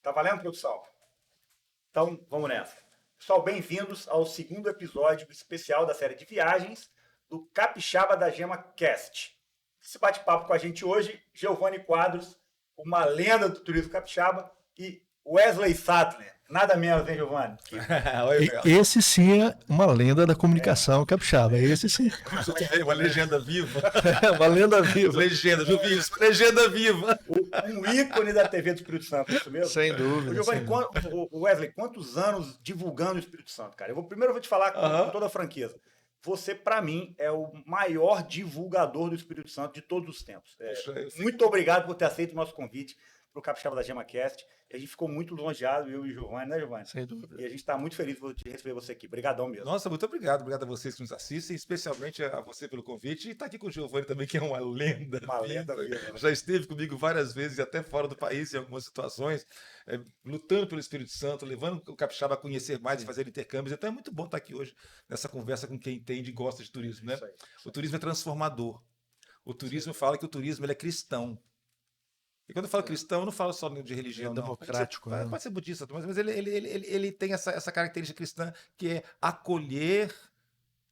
Tá valendo, produção? Então, vamos nessa. Pessoal, bem-vindos ao segundo episódio especial da série de viagens do Capixaba da Gema Cast. Esse bate-papo com a gente hoje, Giovanni Quadros, uma lenda do turismo capixaba, e Wesley Sattler. Nada menos, hein, Giovanni? Esse sim é uma lenda da comunicação capixaba. Esse sim. Uma legenda viva. Uma lenda viva. Legenda, já vi isso. Legenda viva. Um ícone da TV do Espírito Santo, é isso mesmo? Sem dúvida. Giovanni, Wesley, quantos anos divulgando o Espírito Santo, cara? Primeiro eu vou te falar com toda a franqueza. Você, para mim, é o maior divulgador do Espírito Santo de todos os tempos. Muito obrigado por ter aceito o nosso convite para o Capixaba da Gema Cast. A gente ficou muito longeado, eu e o Giovanni, né, Giovanni? Sem dúvida. E a gente está muito feliz de receber você aqui. Obrigadão mesmo. Nossa, muito obrigado. Obrigado a vocês que nos assistem, especialmente a você pelo convite. E estar aqui com o Giovanni também, que é uma lenda. Uma lenda viva. Já esteve comigo várias vezes, até fora do país, em algumas situações, lutando pelo Espírito Santo, levando o capixaba a conhecer mais e fazer intercâmbios. Então é muito bom estar aqui hoje nessa conversa com quem entende e gosta de turismo, né? O turismo é transformador. O turismo fala que o turismo ele é cristão. E quando eu falo cristão, eu não falo só de religião, não. Democrático. Pode ser budista, mas ele tem essa característica cristã que é acolher,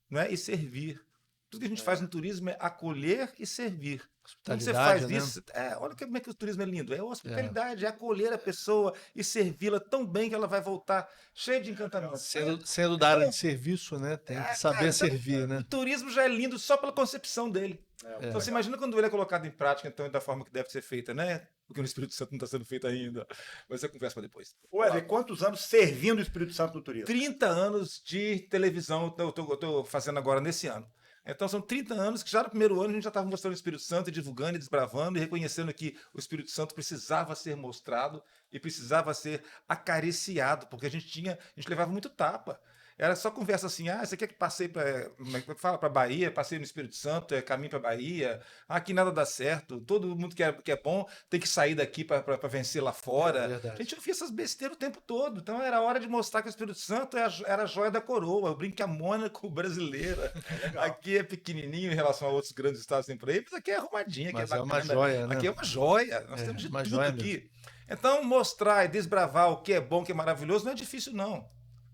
não é? E servir. Tudo que a gente faz no turismo é acolher e servir. Quando você faz isso, olha como é que o turismo é lindo. É hospitalidade, é acolher a pessoa e servi-la tão bem que ela vai voltar cheia de encantamento. Sendo da área de serviço, né? Tem que saber servir, né? O turismo já é lindo só pela concepção dele. Então você imagina quando ele é colocado em prática, então, da forma que deve ser feita, né? Porque no Espírito Santo não está sendo feito ainda. Mas você conversa para depois. Wesley, quantos anos servindo o Espírito Santo no turismo? 30 anos de televisão eu estou fazendo agora nesse ano. Então são 30 anos que já no primeiro ano a gente já estava mostrando o Espírito Santo, e divulgando e desbravando e reconhecendo que o Espírito Santo precisava ser mostrado e precisava ser acariciado, porque a gente levava muito tapa. Era só conversa assim, você quer que passei para Bahia, passei no Espírito Santo, caminho para Bahia, aqui nada dá certo, todo mundo que é bom tem que sair daqui para vencer lá fora. A gente ouvia essas besteiras o tempo todo, então era hora de mostrar que o Espírito Santo era a joia da coroa, o brinco a Mônaco brasileira. Aqui é pequenininho em relação a outros grandes estados que tem por aí, mas aqui é arrumadinho, mas aqui é uma joia, né? Aqui é uma joia, nós temos de tudo aqui. Então mostrar e desbravar o que é bom, o que é maravilhoso, não é difícil não.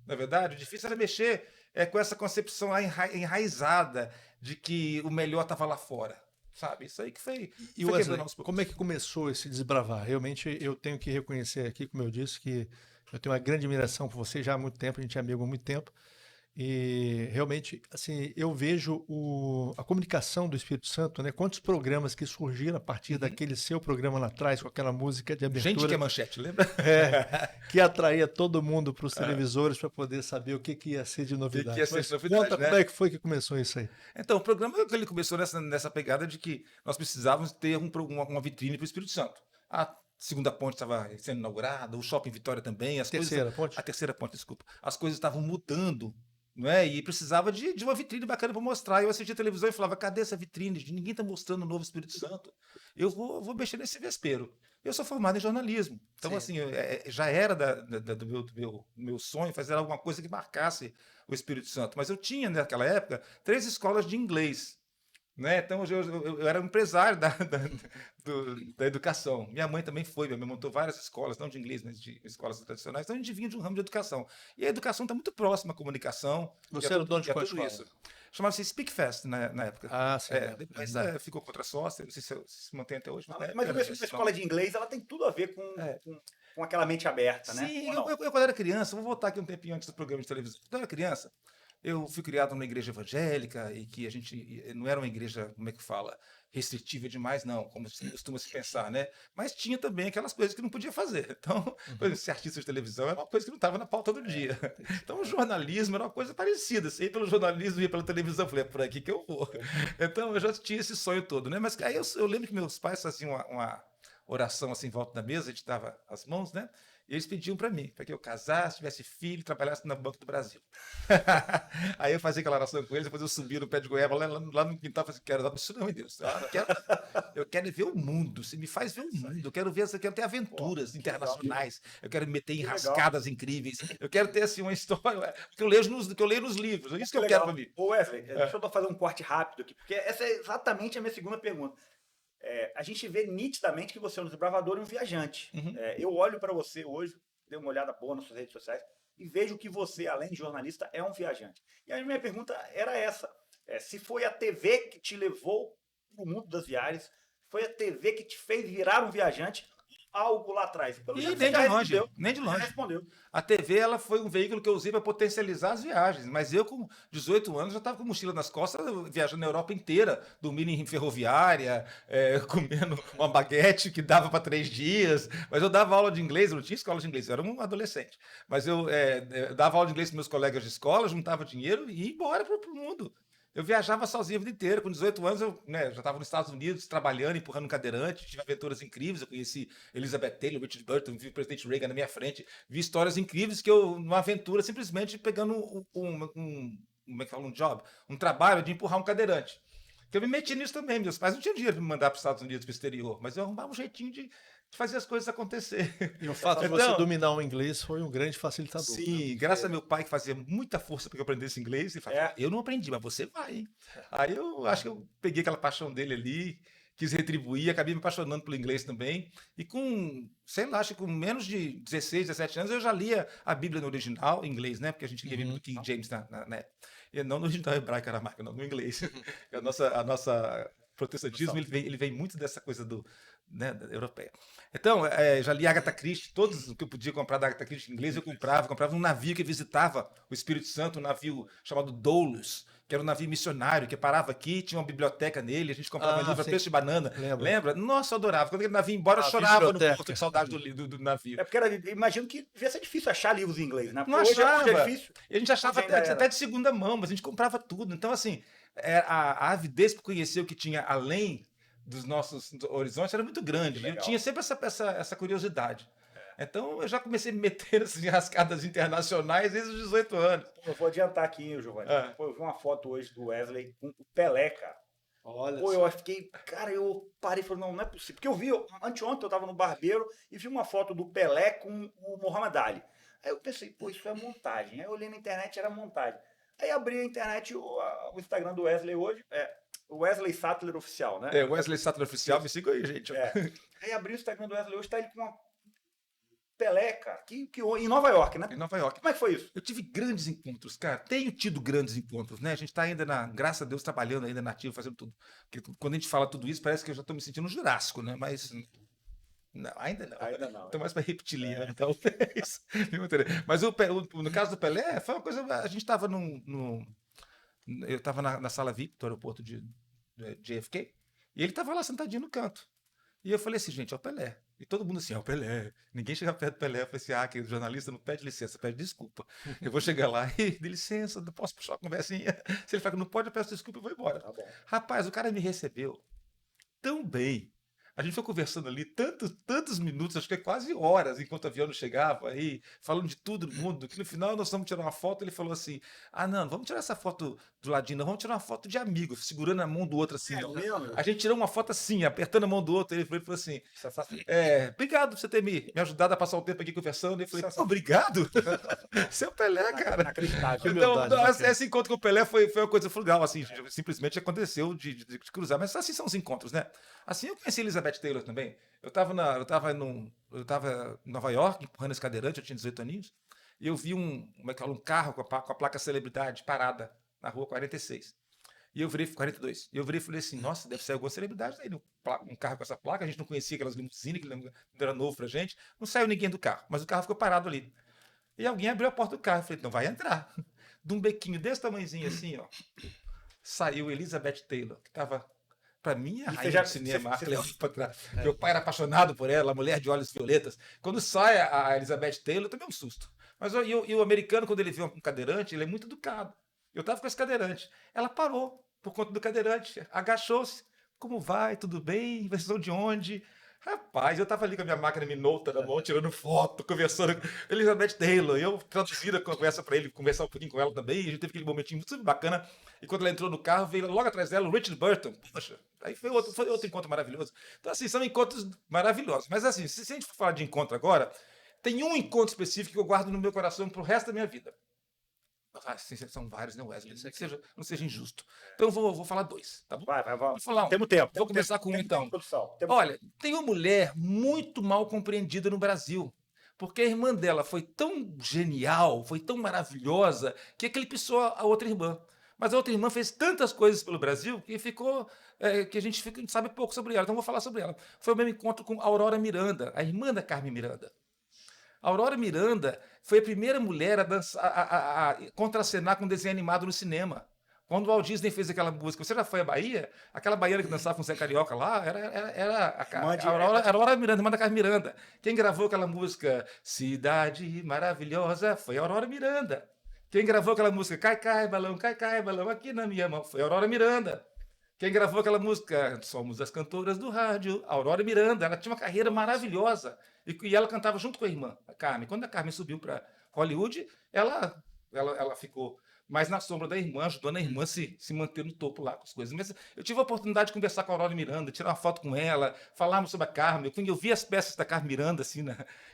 Na é verdade, o difícil era mexer com essa concepção enraizada de que o melhor estava lá fora, sabe? Isso aí que foi... E Wesley, como é que começou esse desbravar? Realmente eu tenho que reconhecer aqui, como eu disse, que eu tenho uma grande admiração por você já há muito tempo, a gente é amigo há muito tempo, e realmente, assim, eu vejo a comunicação do Espírito Santo, né? Quantos programas que surgiram a partir daquele seu programa lá atrás, com aquela música de abertura. Gente que é manchete, lembra? Que atraía todo mundo para os televisores para poder saber o que ia ser de novidade. Conta como é que foi que começou isso aí. Então, o programa ele começou nessa pegada de que nós precisávamos ter uma vitrine para o Espírito Santo. A segunda ponte estava sendo inaugurada, o Shopping Vitória também. A terceira ponte, desculpa. As coisas estavam mudando. Não é? E precisava de uma vitrine bacana para mostrar. Eu assistia a televisão e falava, cadê essa vitrine? Ninguém está mostrando o novo Espírito Santo. Eu vou mexer nesse vespeiro. Eu sou formado em jornalismo. Então, assim, já era do meu sonho fazer alguma coisa que marcasse o Espírito Santo. Mas eu tinha, naquela época, 3 escolas de inglês. Né? Então eu era um empresário da educação. Minha mãe também foi, minha mãe montou várias escolas, não de inglês, mas de escolas tradicionais. Então a gente vinha de um ramo de educação. E a educação está muito próxima à comunicação. Você era dono de qual escola? Isso. Chamava-se Speak Fest na época. Sim. Depois ficou contra sócia, não sei se mantém até hoje. Mas a escola de inglês ela tem tudo a ver com aquela mente aberta, né? Sim, eu quando era criança, vou voltar aqui um tempinho antes do programa de televisão. Quando eu era criança, eu fui criado numa igreja evangélica e que a gente não era uma igreja, como é que fala, restritiva demais, não, como costuma se pensar, né? Mas tinha também aquelas coisas que não podia fazer. Então, por exemplo, ser artista de televisão era uma coisa que não estava na pauta do dia. Então, o jornalismo era uma coisa parecida. Você ia pelo jornalismo, ia pela televisão, eu falei, é por aqui que eu vou. Então, eu já tinha esse sonho todo, né? Mas aí eu lembro que meus pais faziam uma oração assim em volta da mesa, a gente dava as mãos, né? E eles pediam para mim, para que eu casasse, tivesse filho, trabalhasse no Banco do Brasil. Aí eu fazia aquela oração com eles, depois eu subia no pé de goiaba, lá no quintal, e falei assim, quero dar para isso não, meu Deus. Eu quero ver o mundo, você me faz ver o mundo, eu quero ter aventuras internacionais, eu quero me meter em rascadas incríveis, eu quero ter assim uma história que eu leio nos livros, é isso que eu quero para mim. Ô Wesley, deixa eu fazer um corte rápido aqui, porque essa é exatamente a minha segunda pergunta. a gente vê nitidamente que você é um desbravador e um viajante. Eu olho para você hoje, dei uma olhada boa nas suas redes sociais, e vejo que você, além de jornalista, é um viajante. E a minha pergunta era essa. Se foi a TV que te levou para o mundo das viagens, foi a TV que te fez virar um viajante, algo lá atrás? Pelo E jeito nem você já de longe, respondeu. nem de longe. Já respondeu. A TV ela foi um veículo que eu usei para potencializar as viagens, mas eu com 18 anos já estava com mochila nas costas, viajando na Europa inteira, dormindo em ferroviária, comendo uma baguete que dava para 3 dias, mas eu dava aula de inglês, eu não tinha escola de inglês, eu era um adolescente, mas eu dava aula de inglês para meus colegas de escola, juntava dinheiro e ia embora para o mundo. Eu viajava sozinho a vida inteira. Com 18 anos, eu já estava nos Estados Unidos, trabalhando, empurrando um cadeirante. Tive aventuras incríveis. Eu conheci Elizabeth Taylor, Richard Burton, vi o presidente Reagan na minha frente. Vi histórias incríveis que eu, numa aventura, simplesmente pegando como é que fala? Um job, um trabalho de empurrar um cadeirante. Que eu me meti nisso também. Meus pais não tinham dinheiro para me mandar para os Estados Unidos, para o exterior, mas eu arrumava um jeitinho de fazer as coisas acontecer. E o fato de você dominar o inglês foi um grande facilitador. Sim, né? graças a meu pai que fazia muita força para que eu aprendesse inglês. Ele falava, eu não aprendi, mas você vai. Hein? Aí eu acho que eu peguei aquela paixão dele ali, quis retribuir, acabei me apaixonando pelo inglês também. E com, sei lá, acho que com menos de 16, 17 anos, eu já lia a Bíblia no original, em inglês, né? Porque a gente lia a Bíblia do King James na época. E não no original hebraico, aramaico, não, no inglês. A nossa protestantismo, ele vem muito dessa coisa europeia. Então, já li Agatha Christie, todos o que eu podia comprar da Agatha Christie em inglês eu comprava um navio que visitava o Espírito Santo, um navio chamado Doulos, que era um navio missionário, que parava aqui, tinha uma biblioteca nele, a gente comprava livro a preço de banana. Lembra? Nossa, eu adorava. Quando aquele navio ia embora, eu chorava no porto de saudade do navio. Porque imagino que devia ser difícil achar livros em inglês, né? Não achava. Hoje é difícil. E a gente achava até de segunda mão, mas a gente comprava tudo. Então, assim, a avidez por conhecer o que tinha além dos nossos horizontes era muito grande. Eu tinha sempre essa curiosidade. Então eu já comecei a me meter nessas enrascadas internacionais desde os 18 anos. Eu vou adiantar aqui, Giovanni. Eu vi uma foto hoje do Wesley com o Pelé, cara. Olha eu fiquei, cara, eu parei e falei, não é possível. Porque eu vi, anteontem eu tava no barbeiro e vi uma foto do Pelé com o Muhammad Ali. Aí eu pensei, isso é montagem. Aí eu olhei na internet, era montagem. Aí abri a internet, o Instagram do Wesley hoje, o Wesley Sattler Oficial, né? Wesley Sattler Oficial, me siga aí, gente. Aí abri o Instagram do Wesley hoje, tá ele com uma Pelé, cara, em Nova York, né? Em Nova York. Como é que foi isso? Eu tive grandes encontros, cara. Tenho tido grandes encontros, né? A gente tá ainda, graças a Deus, trabalhando ainda na ativa, fazendo tudo. Porque quando a gente fala tudo isso, parece que eu já tô me sentindo um Jurássico, né? Mas não, ainda não. Ainda não. Tô mais para reptiliano, talvez. Mas no caso do Pelé, foi uma coisa. A gente estava eu estava na sala VIP do aeroporto de JFK, e ele estava lá sentadinho no canto. E eu falei assim, gente, é o Pelé. E todo mundo assim, é o Pelé. Ninguém chega perto do Pelé. Eu falei assim, que o jornalista não pede licença, pede desculpa. Eu vou chegar lá e, de licença, não posso puxar uma conversinha. Se ele falar que não pode, eu peço desculpa e vou embora. Tá bom. Rapaz, o cara me recebeu tão bem. A gente foi conversando ali tantos minutos, acho que quase horas, enquanto o avião não chegava, aí, falando de tudo no mundo, que no final nós vamos tirar uma foto, ele falou assim, não vamos tirar essa foto do ladinho, não, vamos tirar uma foto de amigo, segurando a mão do outro assim. A gente tirou uma foto assim, apertando a mão do outro, ele falou assim, obrigado por você ter me ajudado a passar o tempo aqui conversando. Eu falei, obrigado? Você é o Pelé, cara. Inacreditável. Então, esse encontro com o Pelé foi uma coisa legal, assim, simplesmente aconteceu de cruzar, mas assim são os encontros, né? Assim eu conheci Elizabeth Taylor também. Eu estava em Nova York, empurrando esse cadeirante, eu tinha 18 aninhos, e eu vi um carro com a placa celebridade parada na rua 46. E eu virei 42. E eu virei e falei assim, nossa, deve ser alguma celebridade aí, um carro com essa placa, a gente não conhecia aquelas limusines, que era novo pra gente, não saiu ninguém do carro, mas o carro ficou parado ali. E alguém abriu a porta do carro, eu falei, não vai entrar. De um bequinho desse tamanhozinho assim, saiu Elizabeth Taylor, que estava... Para mim, a rainha do cinema, a Cleópatra. Meu pai era apaixonado por ela, mulher de olhos violetas. Quando sai a Elizabeth Taylor, eu tomei um susto. Mas o americano, quando ele vê um cadeirante, ele é muito educado. Eu estava com esse cadeirante. Ela parou por conta do cadeirante, agachou-se. Como vai? Tudo bem? Vocês são de onde? Rapaz, eu estava ali com a minha máquina Minolta na mão, tirando foto, conversando com Elizabeth Taylor. Eu traduzindo a conversa para ele, conversar um pouquinho com ela também. E a gente teve aquele momentinho muito bacana. E quando ela entrou no carro, veio logo atrás dela o Richard Burton. Poxa, aí foi outro encontro maravilhoso. Então, assim, são encontros maravilhosos. Mas, assim, se a gente for falar de encontro agora, tem um encontro específico que eu guardo no meu coração pro resto da minha vida. Sim, são vários, né, Wesley? Não seja injusto. Então, eu vou falar 2, tá bom? Vai, Vou vamos. falar um. Temos tempo. Vou começar com um, então. Produção. Olha, tem uma mulher muito mal compreendida no Brasil, porque a irmã dela foi tão genial, foi tão maravilhosa, que eclipsou a outra irmã. Mas a outra irmã fez tantas coisas pelo Brasil que que a gente sabe pouco sobre ela. Então, vou falar sobre ela. Foi o meu encontro com Aurora Miranda, a irmã da Carmen Miranda. A Aurora Miranda foi a primeira mulher a contracenar com desenho animado no cinema. Quando o Walt Disney fez aquela música, você já foi à Bahia? Aquela baiana que dançava com o Zé Carioca lá, era a Aurora Miranda, irmã da Carmen Miranda. Quem gravou aquela música Cidade Maravilhosa foi a Aurora Miranda. Quem gravou aquela música cai, balão, aqui na minha mão, foi a Aurora Miranda. Quem gravou aquela música Somos as Cantoras do Rádio, a Aurora Miranda. Ela tinha uma carreira maravilhosa. E ela cantava junto com a irmã, a Carmen. Quando a Carmen subiu para Hollywood, ela ficou mais na sombra da irmã, ajudando a irmã se manter no topo lá com as coisas. Mas eu tive a oportunidade de conversar com a Aurora Miranda, tirar uma foto com ela, falarmos sobre a Carmen. Eu vi as peças da Carmen Miranda, assim,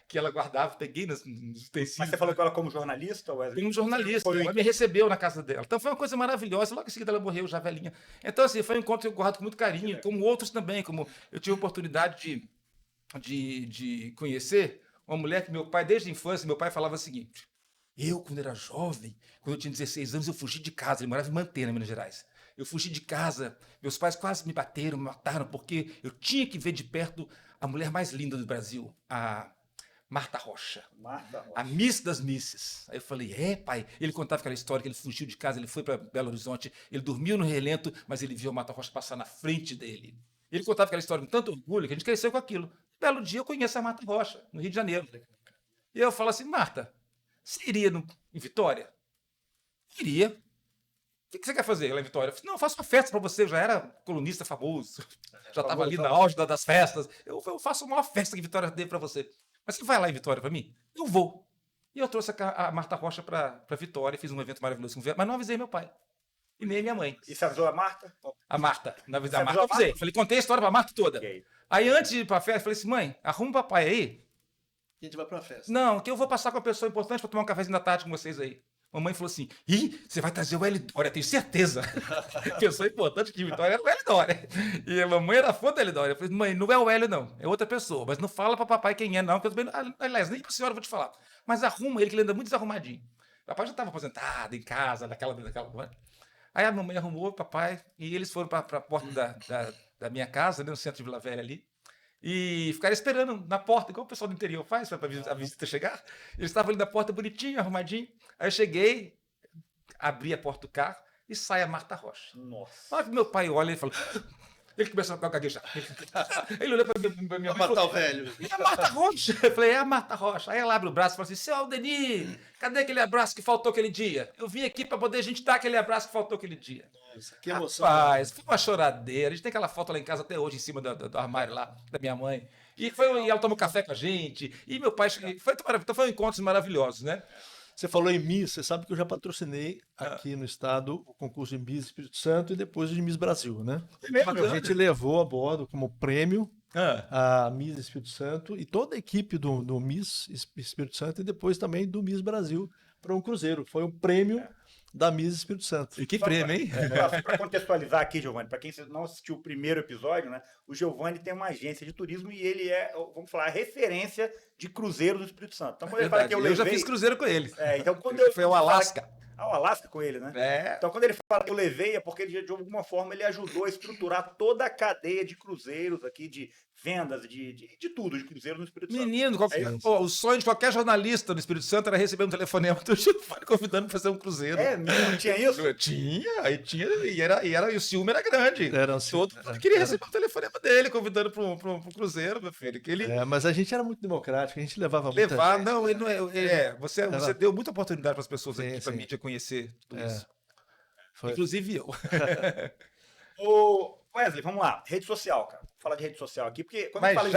que ela guardava, peguei nos utensílios. Mas você falou com ela como jornalista, Wesley? Como jornalista, ela me recebeu na casa dela. Então foi uma coisa maravilhosa. Logo em seguida ela morreu, já velhinha. Então, assim, foi um encontro que eu guardo com muito carinho, como outros também, como eu tive a oportunidade de conhecer uma mulher que meu pai, desde a infância, meu pai falava o seguinte: quando era jovem, quando eu tinha 16 anos, eu fugi de casa. Ele morava em Mantena, Minas Gerais. Eu fugi de casa, meus pais quase me bateram, me mataram, porque eu tinha que ver de perto a mulher mais linda do Brasil, a Marta Rocha. A Miss das Misses. Aí eu falei, pai? Ele contava aquela história que ele fugiu de casa, ele foi para Belo Horizonte, ele dormiu no relento, mas ele viu a Marta Rocha passar na frente dele. Ele contava aquela história com tanto orgulho que a gente cresceu com aquilo. Belo dia eu conheço a Marta Rocha, no Rio de Janeiro. E eu falo assim, Marta, você iria em Vitória? Iria. O que você quer fazer lá em Vitória? Eu falei, não, eu faço uma festa para você, eu já era colunista famoso, já estava ali na auge das festas. Eu faço uma festa que Vitória dê para você. Mas você vai lá em Vitória para mim? Eu vou. E eu trouxe a Marta Rocha para Vitória, fiz um evento maravilhoso com ela, mas não avisei meu pai. E nem minha mãe. E você avisou a Marta? A Marta. A Marta eu avisei. Falei, contei a história para a Marta toda. Okay. Aí antes de ir para a festa, eu falei assim, mãe, arruma o papai aí. E a gente vai para a festa. Não, que eu vou passar com uma pessoa importante para tomar um cafezinho da tarde com vocês aí. Mamãe falou assim, você vai trazer o Hélio Dória, tenho certeza. Pessoa importante de Vitória era o Hélio Dória. E a mamãe era fã do Hélio Dória. Eu falei, mãe, não é o Hélio não, é outra pessoa. Mas não fala para papai quem é não, que eu também, aliás, nem para a senhora eu vou te falar. Mas arruma ele, que ele anda muito desarrumadinho. O papai já estava aposentado em casa, daquela. Aí a mamãe arrumou o papai e eles foram para a porta da minha casa, no centro de Vila Velha ali, e ficaram esperando na porta, igual o pessoal do interior faz, para a visita chegar. Eles estavam ali na porta bonitinho, arrumadinho. Aí eu cheguei, abri a porta do carro e sai a Marta Rocha. Nossa. Na hora que meu pai olha, ele falou... Ele começou a gaguejar. Ele olhou para minha mãe. Matar o velho. É a Marta Rocha. Eu falei, é a Marta Rocha. Aí ela abre o braço e fala assim, seu Aldeni, cadê aquele abraço que faltou aquele dia? Eu vim aqui para poder a gente dar aquele abraço que faltou aquele dia. Nossa, que emoção. Rapaz, foi uma choradeira. A gente tem aquela foto lá em casa até hoje, em cima do armário lá, da minha mãe. E ela tomou café com a gente. E meu pai... Então foi um encontros maravilhosos, né? Você falou em Miss, você sabe que eu já patrocinei aqui no estado o concurso de Miss Espírito Santo e depois o de Miss Brasil, né? A gente levou a bordo como prêmio a Miss Espírito Santo e toda a equipe do Miss Espírito Santo e depois também do Miss Brasil para um cruzeiro. Foi um prêmio da Miss Espírito Santo. E que prêmio, hein? Para contextualizar aqui, Giovanni, para quem não assistiu o primeiro episódio, né? O Giovanni tem uma agência de turismo e ele é, vamos falar, a referência de cruzeiro do Espírito Santo. Então, quando ele fala que eu já fiz cruzeiro com ele. Então, quando foi o Alasca. O Alasca com ele, né? Então, quando ele fala que eu levei, é porque ele, de alguma forma, ele ajudou a estruturar toda a cadeia de cruzeiros aqui, de vendas, de tudo, de cruzeiros no Espírito Santo. Menino, o sonho de qualquer jornalista no Espírito Santo era receber um telefonema do Giovanni convidando para fazer um cruzeiro. Não tinha isso? Tinha, e o ciúme era grande. Todo mundo queria receber o telefonema dele, convidando para um cruzeiro, meu filho. Mas a gente era muito democrático, a gente levava muita gente. Não, ele não é. Você deu muita oportunidade para as pessoas aqui, para a mídia conhecer tudo isso. Inclusive eu. Wesley, vamos lá. Rede social, cara. Vou falar de rede social aqui, porque quando eu falo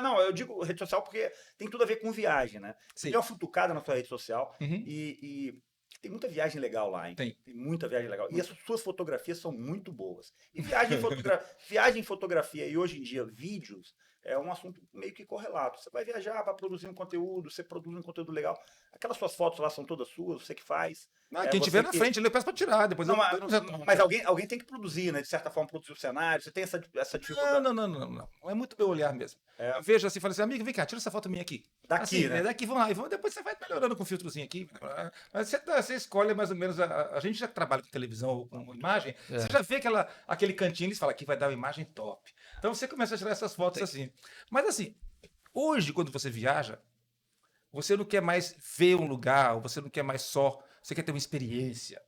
não, eu digo rede social porque tem tudo a ver com viagem, né? Você deu uma futucada na sua rede social e tem muita viagem legal lá, hein? Tem muita viagem legal. E as suas fotografias são muito boas. E viagem em fotografia e hoje em dia vídeos é um assunto meio que correlato. Você vai viajar para produzir um conteúdo, você produz um conteúdo legal. Aquelas suas fotos lá são todas suas, você que faz. Quem tiver na que... frente, ele peço para tirar. Depois não, mas alguém tem que produzir, né? De certa forma, produzir o cenário. Você tem essa dificuldade? Não. É muito meu olhar mesmo. Eu vejo assim, falo assim, amigo, vem cá, tira essa foto minha aqui. Daqui, assim, né? Daqui, vamos lá. Depois você vai melhorando com o filtrozinho aqui. Mas você escolhe mais ou menos. A gente já trabalha com televisão ou com imagem. Você já vê aquele cantinho e fala, aqui vai dar uma imagem top. Então você começa a tirar essas fotos assim. Mas assim, hoje, quando você viaja, você não quer mais ver um lugar, você não quer mais só. Você quer ter uma experiência.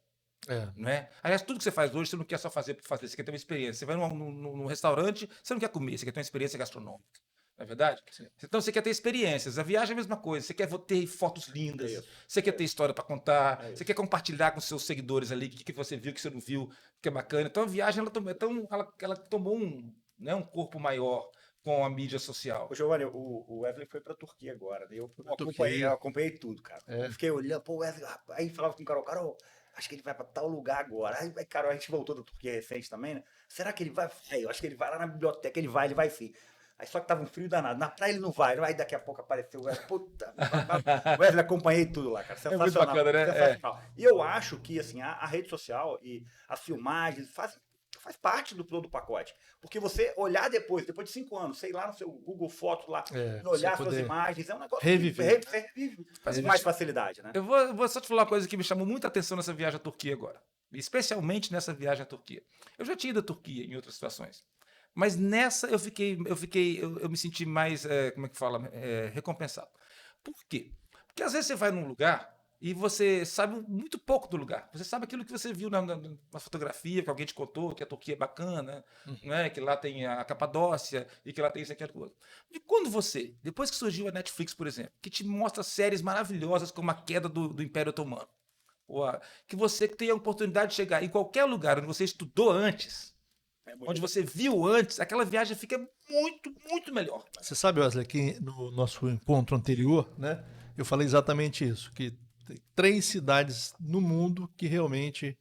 Não é? Aliás, tudo que você faz hoje, você não quer só fazer por fazer, você quer ter uma experiência. Você vai num restaurante, você não quer comer, você quer ter uma experiência gastronômica. Não é verdade? Sim. Então você quer ter experiências. A viagem é a mesma coisa. Você quer ter fotos lindas, você quer ter história para contar, você quer compartilhar com seus seguidores ali o que você viu, o que você não viu, que é bacana. Então a viagem ela tomou um corpo maior com a mídia social. Ô, Giovanni, o Wesley foi pra Turquia agora. Eu acompanhei tudo, cara. Eu fiquei olhando, pô, Wesley, aí falava com o Carol, acho que ele vai pra tal lugar agora. Aí, Carol, a gente voltou da Turquia recente também, né? Será que ele vai? Eu acho que ele vai lá na biblioteca, ele vai sim. Aí só que tava um frio danado. Na praia ele não vai. Aí daqui a pouco apareceu o Wesley. Puta, Wesley, acompanhei tudo lá, cara. Sensacional. É muito bacana, né? Sensacional. E eu acho que, assim, a rede social e as filmagens faz parte do pacote. Porque você olhar depois de 5 anos, sei lá no seu Google Fotos lá, olhar suas imagens, é um negócio reviver. Faz mais facilidade, né? Eu vou só te falar uma coisa que me chamou muita atenção nessa viagem à Turquia agora. Especialmente nessa viagem à Turquia. Eu já tinha ido à Turquia em outras situações. Mas nessa eu me senti mais, recompensado. Por quê? Porque às vezes você vai num lugar e você sabe muito pouco do lugar. Você sabe aquilo que você viu na fotografia, que alguém te contou, que a Turquia é bacana, né? Que lá tem a Capadócia e que lá tem isso aqui e aquilo outro. E quando depois que surgiu a Netflix, por exemplo, que te mostra séries maravilhosas como a queda do Império Otomano, que você tem a oportunidade de chegar em qualquer lugar onde você estudou antes, onde você viu antes, aquela viagem fica muito, muito melhor. Você sabe, Wesley, que no nosso encontro anterior, né, eu falei exatamente isso, que tem 3 cidades no mundo que realmente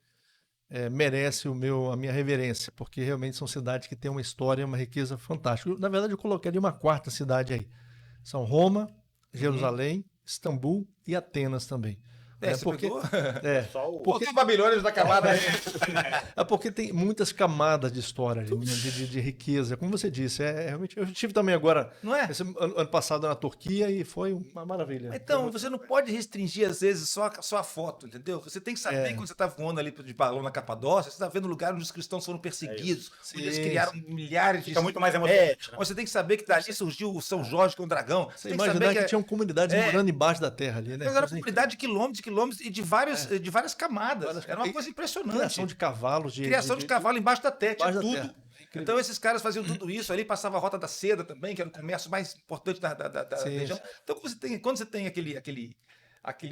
merecem a minha reverência, porque realmente são cidades que têm uma história, uma riqueza fantástica. Na verdade, eu colocaria uma 4ª cidade aí. São Roma, Jerusalém, Istambul e Atenas também. Porque os babilônios da camada aí. Porque tem muitas camadas de história, de riqueza. Como você disse, realmente. Eu estive também agora, ano passado, na Turquia e foi uma maravilha. Então, você não pode restringir, às vezes, só a foto, entendeu? Você tem que saber que quando você está voando ali de balão na Capadócia, você está vendo lugar onde os cristãos foram perseguidos, onde eles criaram milhares de... Fica muito mais emocionante. Você tem que saber que dali surgiu o São Jorge com o dragão. Você imaginar que tinham comunidades morando embaixo da terra ali, né? Mas era uma comunidade de quilômetros e de várias camadas. Era uma coisa impressionante. Criação de cavalos. Criação de cavalo embaixo da terra, tinha tudo. Terra. Então esses caras faziam tudo isso ali, passava a Rota da Seda também, que era o comércio mais importante da região. Então quando você tem aquele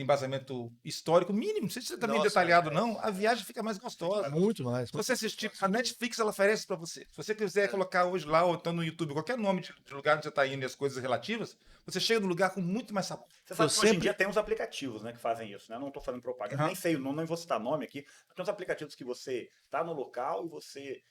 embasamento histórico mínimo, não sei se você está bem detalhado não, a viagem fica mais gostosa. Muito mais. Se você assistir, a Netflix ela oferece para você. Se você quiser colocar hoje lá ou então no YouTube qualquer nome de lugar onde você está indo e as coisas relativas, você chega no lugar com muito mais sabor. Você sabe que hoje em dia tem uns aplicativos, né, que fazem isso, né? Eu não estou fazendo propaganda, nem sei o nome, nem vou citar nome aqui. Tem uns aplicativos que você está no local e você,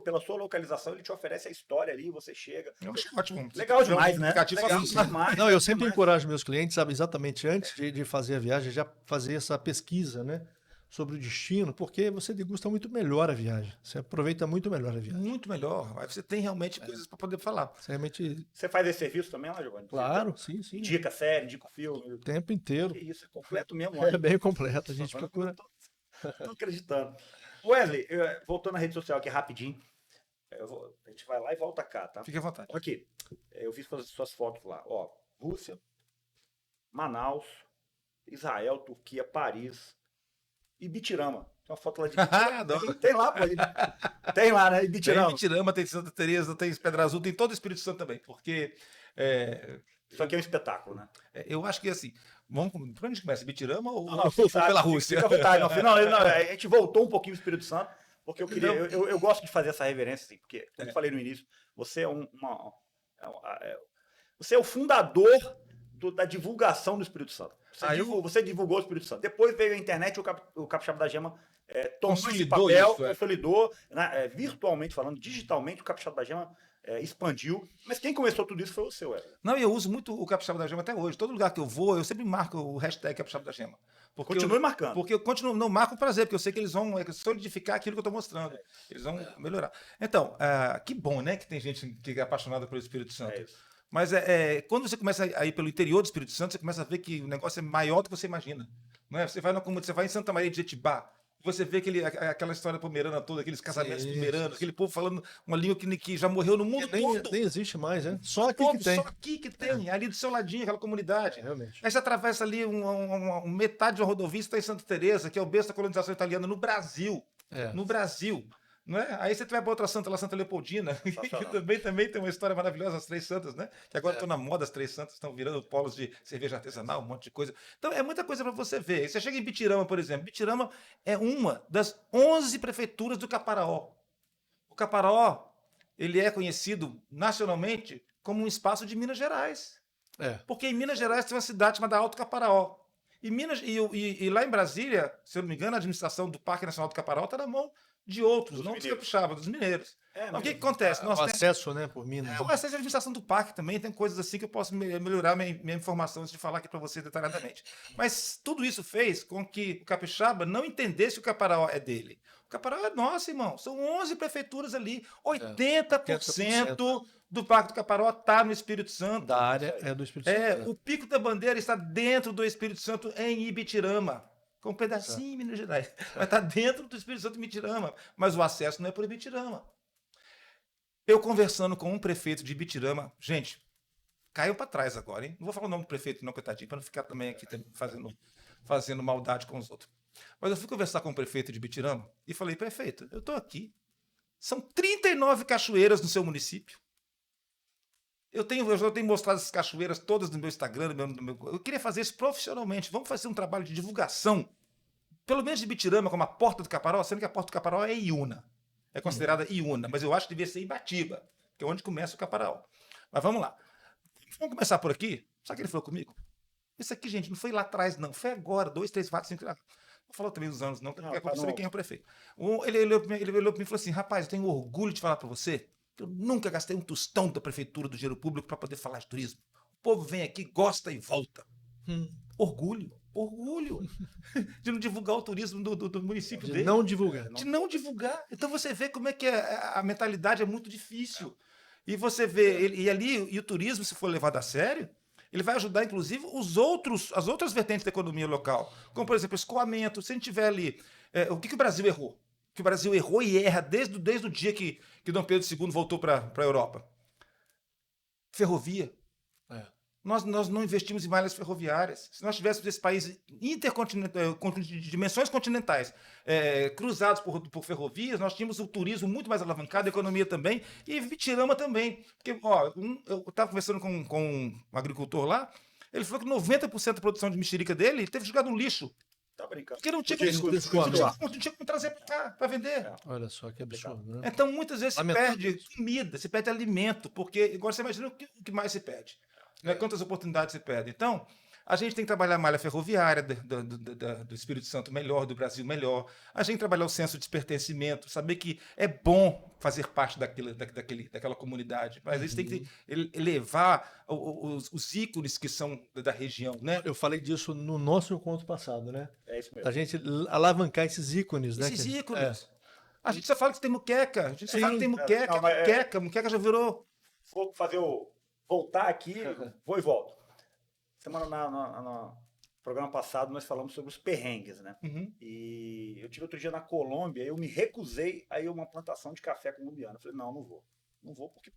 pela sua localização, ele te oferece a história ali, você chega. Eu acho ótimo. Legal demais, né? Legal demais. Não, eu sempre encorajo meus clientes, sabe, exatamente antes de fazer a viagem, já fazer essa pesquisa, né? Sobre o destino, porque você degusta muito melhor a viagem. Você aproveita muito melhor a viagem. Muito melhor. Aí você tem realmente coisas para poder falar. Você faz esse serviço também lá, Giovanni? Claro, sim. Indica série, indica filme. O tempo inteiro. Que isso, é completo mesmo. É bem completo. A gente procura. Tô acreditando. Wesley, voltando à rede social aqui rapidinho. A gente vai lá e volta cá, tá? Fique à vontade. Aqui. Eu vi suas fotos lá. Ó, Rússia, Manaus, Israel, Turquia, Paris. E Bitirama. Tem uma foto lá de Bitirama. Tem lá, pô. Tem lá, né? Bitirama. Tem Bitirama, tem Santa Teresa, tem Pedra Azul, tem todo o Espírito Santo também. Porque... Isso aqui é um espetáculo, né? Eu acho que assim... Por onde a gente começa? Bitirama ou pela Rússia? Fica à vontade. Não, a gente voltou um pouquinho o Espírito Santo, porque eu gosto de fazer essa reverência, assim, porque, como eu falei no início, você você é o fundador da divulgação do Espírito Santo. Você divulgou o Espírito Santo. Depois veio a internet, o Capixaba da Gema tomou esse papel, consolidou, né, virtualmente falando, digitalmente, o Capixaba da Gema expandiu. Mas quem começou tudo isso foi o seu, Wesley. Não, eu uso muito o Capixaba da Gema até hoje. Todo lugar que eu vou, eu sempre marco o hashtag Capixaba da Gema. Continue marcando. Porque eu continuo, não marco por prazer, porque eu sei que eles vão solidificar aquilo que eu estou mostrando. Eles vão melhorar. Então, que bom, né, que tem gente que é apaixonada pelo Espírito Santo. É isso. Mas quando você começa a ir pelo interior do Espírito Santo, você começa a ver que o negócio é maior do que você imagina. Não é? Você vai em Santa Maria de Jetibá, você vê aquela história pomerana toda, aqueles casamentos pomeranos, aquele povo falando uma língua que já morreu no mundo todo. Nem existe mais, né? Só aqui Todo, que tem. só aqui que tem, ali do seu ladinho, aquela comunidade. Realmente. Aí você atravessa ali metade da rodovia, está em Santa Teresa, que é o berço da colonização italiana no Brasil. No Brasil. Não é? Aí você vai para outra santa, lá Santa Leopoldina, que também tem uma história maravilhosa, as Três Santas, né? Que agora estão na moda, as Três Santas estão virando polos de cerveja artesanal, um monte de coisa. Então é muita coisa para você ver. Você chega em Bitirama, por exemplo. Bitirama é uma das 11 prefeituras do Caparaó. O Caparaó, ele é conhecido nacionalmente como um espaço de Minas Gerais. Porque em Minas Gerais tem uma cidade chamada Alto Caparaó. E lá em Brasília, se eu não me engano, a administração do Parque Nacional do Caparaó está na mão de outros, não dos capixabas, dos mineiros. Então, o que acontece? O acesso, né, por Minas. O acesso à administração do parque também, tem coisas assim que eu posso melhorar minha informação antes de falar aqui para você detalhadamente. Mas tudo isso fez com que o capixaba não entendesse que o Caparaó é dele. O Caparaó é nosso, irmão. São 11 prefeituras ali. 80% do Parque do Caparaó está no Espírito Santo. Da área é do Espírito Santo. O Pico da Bandeira está dentro do Espírito Santo, em Ibitirama. Com um pedacinho em Minas Gerais. Mas está dentro do Espírito Santo de Ibitirama. Mas o acesso não é por Ibitirama. Eu conversando com um prefeito de Ibitirama, gente, caiu para trás agora, hein? Não vou falar o nome do prefeito, não, coitadinho, para não ficar também aqui fazendo maldade com os outros. Mas eu fui conversar com o prefeito de Ibitirama e falei, prefeito, eu estou aqui. São 39 cachoeiras no seu município. Eu já tenho mostrado essas cachoeiras todas no meu Instagram, eu queria fazer isso profissionalmente. Vamos fazer um trabalho de divulgação, pelo menos de Ibitirama, como a Porta do Caparaó, sendo que a Porta do Caparaó é Iuna. É considerada Iuna, mas eu acho que devia ser Ibatiba, que é onde começa o Caparaó. Mas vamos lá. Vamos começar por aqui? Sabe o que ele falou comigo? Isso aqui, gente, não foi lá atrás, não. Foi agora, 2, 3, 4, 5... Não falou também os anos, não. Daqui a pouco você vê quem é o prefeito. Ele olhou para mim e falou assim, rapaz, eu tenho orgulho de falar para você que eu nunca gastei um tostão da prefeitura do dinheiro público para poder falar de turismo. O povo vem aqui, gosta e volta. Orgulho de não divulgar o turismo do município dele. De não divulgar. De não divulgar. Então você vê como é que a mentalidade é muito difícil. E você vê, e o turismo, se for levado a sério, ele vai ajudar, inclusive, as outras vertentes da economia local. Como, por exemplo, escoamento. Se a gente tiver ali... o que o Brasil errou? O que o Brasil errou e erra desde o dia que Dom Pedro II voltou para a Europa. Ferrovia. Nós não investimos em malhas ferroviárias. Se nós tivéssemos esse país de dimensões continentais cruzados por ferrovias, nós tínhamos o turismo muito mais alavancado, a economia também, e Ibitirama também. Porque, eu estava conversando com um agricultor lá, ele falou que 90% da produção de mexerica dele teve jogado no lixo. Tá brincando. Porque não tinha como trazer para cá, para vender. Olha só que absurdo, né? Então, muitas vezes se perde comida, se perde alimento, porque agora você imagina o que mais se perde. Quantas oportunidades se perdem. Então, a gente tem que trabalhar a malha ferroviária do Espírito Santo melhor, do Brasil melhor. A gente tem que trabalhar o senso de pertencimento, saber que é bom fazer parte daquela comunidade. Mas a gente tem que elevar os ícones que são da região. Né? Eu falei disso no nosso encontro passado, né? É isso mesmo. A gente alavancar esses ícones, né? Esses ícones. A gente só fala que tem muqueca. A gente só fala que tem muqueca. Muqueca já virou... Vou fazer voltar aqui, vou e volto. No programa passado nós falamos sobre os perrengues, né? E eu tive outro dia na Colômbia, eu me recusei a ir a uma plantação de café colombiano. Eu falei, não vou. Não vou porque,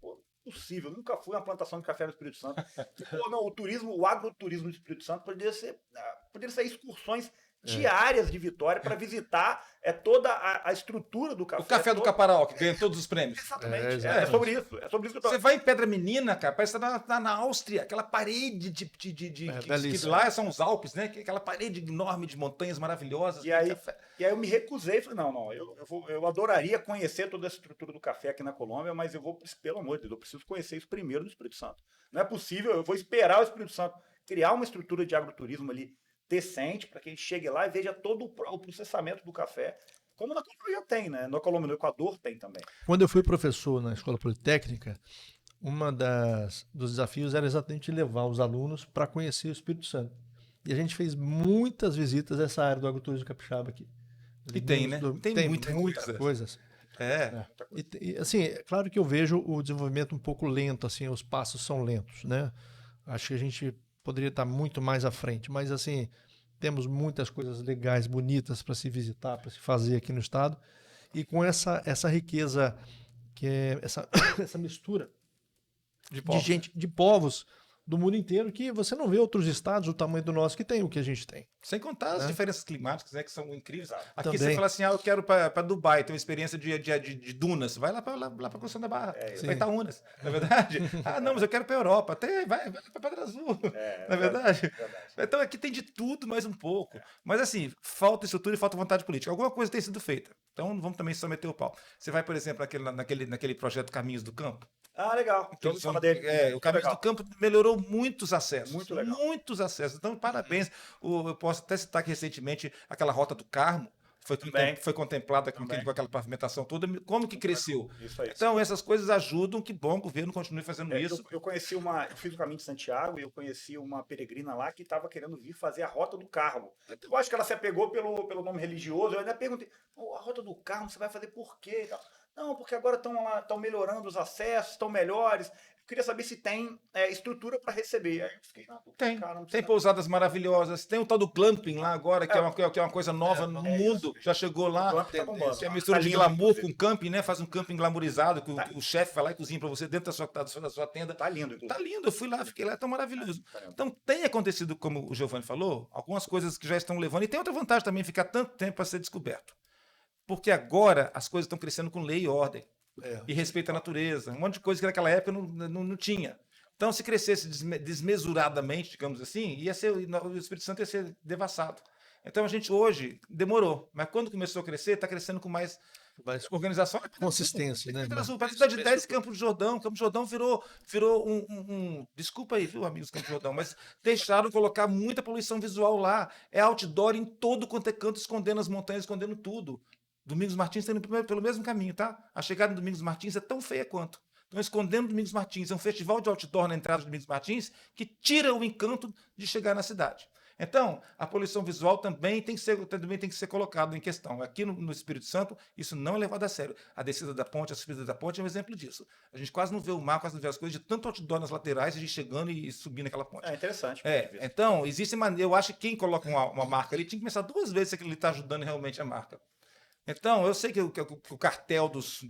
possível. Eu nunca fui a uma plantação de café no Espírito Santo. O agroturismo do Espírito Santo poderia ser excursões diárias de Vitória para visitar toda a estrutura do café. O café do Caparaó, que ganha todos os prêmios. Exatamente. É sobre isso que eu tô... Você vai em Pedra Menina, cara, parece que tá na Áustria, aquela parede que lá são os Alpes, né? Aquela parede enorme de montanhas maravilhosas. E aí eu me recusei, falei, não, eu adoraria conhecer toda essa estrutura do café aqui na Colômbia, mas pelo amor de Deus, eu preciso conhecer isso primeiro no Espírito Santo. Não é possível, eu vou esperar o Espírito Santo criar uma estrutura de agroturismo ali decente, para que a gente chegue lá e veja todo o processamento do café. Como na Colômbia já tem, né? Na Colômbia, no Equador tem também. Quando eu fui professor na Escola Politécnica, dos desafios era exatamente levar os alunos para conhecer o Espírito Santo. E a gente fez muitas visitas a essa área do agroturismo capixaba aqui. E tem, né? Tem muita coisa. Coisas. É. Assim, é claro que eu vejo o desenvolvimento um pouco lento, assim, os passos são lentos, né? Acho que a gente poderia estar muito mais à frente, mas assim, temos muitas coisas legais, bonitas para se visitar, para se fazer aqui no estado, e com essa riqueza, que é essa mistura de gente, de povos do mundo inteiro, que você não vê outros estados do tamanho do nosso que tem o que a gente tem. Sem contar as diferenças climáticas, né, que são incríveis. Aqui Também. você fala assim, eu quero para Dubai, ter uma experiência de dunas. Vai lá para Conceição da Barra, para Itaúnas, não é verdade? Não, mas eu quero para Europa. Vai para Pedra Azul, não é verdade? Então aqui tem de tudo mais um pouco. Mas assim, falta estrutura e falta vontade política. Alguma coisa tem sido feita. Então vamos também só meter o pau. Você vai, por exemplo, naquele projeto Caminhos do Campo. Legal. Então, fala dele. O Caminhos do Campo melhorou muitos acessos. Muito legal. Muitos acessos. Então, parabéns. Eu posso até citar que recentemente aquela Rota do Carmo foi contemplada com aquela pavimentação toda. Como que cresceu? Isso aí. Então, essas coisas ajudam. Que bom, o governo continue fazendo isso. Eu fiz o Caminho de Santiago e eu conheci uma peregrina lá que estava querendo vir fazer a Rota do Carmo. Eu acho que ela se apegou pelo nome religioso. Eu ainda perguntei, a Rota do Carmo você vai fazer por quê? Não, porque agora estão melhorando os acessos, estão melhores. Eu queria saber se tem estrutura para receber. Aí eu fiquei, tem pousadas maravilhosas. Tem o tal do glamping lá agora, que é uma coisa nova no mundo. Já chegou lá. Tá bombando. É a mistura de glamour com camping, né? Faz um camping glamourizado, que o chefe vai lá e cozinha para você dentro da sua tenda. Tá lindo. Tá lindo. Eu fui lá, fiquei lá, é tão maravilhoso. Então tem acontecido, como o Giovanni falou, algumas coisas que já estão levando. E tem outra vantagem também, ficar tanto tempo para ser descoberto. Porque agora as coisas estão crescendo com lei e ordem. E respeito à natureza. Um monte de coisa que naquela época não tinha. Então, se crescesse desmesuradamente, digamos assim, o Espírito Santo ia ser devassado. Então, a gente hoje demorou. Mas quando começou a crescer, está crescendo com mais organização. Consistência, né? Para a cidade de 10, Campo de Jordão. Campo de Jordão virou desculpa aí, viu, amigos do Campo de Jordão, mas deixaram colocar muita poluição visual lá. É outdoor em todo quanto é canto, escondendo as montanhas, escondendo tudo. Domingos Martins está indo pelo mesmo caminho, tá? A chegada do Domingos Martins é tão feia quanto. Estão escondendo Domingos Martins. É um festival de outdoor na entrada de Domingos Martins que tira o encanto de chegar na cidade. Então, a poluição visual também tem que ser colocada em questão. Aqui no Espírito Santo, isso não é levado a sério. A descida da ponte, a subida da ponte é um exemplo disso. A gente quase não vê o mar, quase não vê as coisas, de tanto outdoor nas laterais, a gente chegando e subindo aquela ponte. Interessante. Então, existe maneira. Eu acho que quem coloca uma marca ali tinha que pensar 2 vezes se ele está ajudando realmente a marca. Então, eu sei que o cartel dos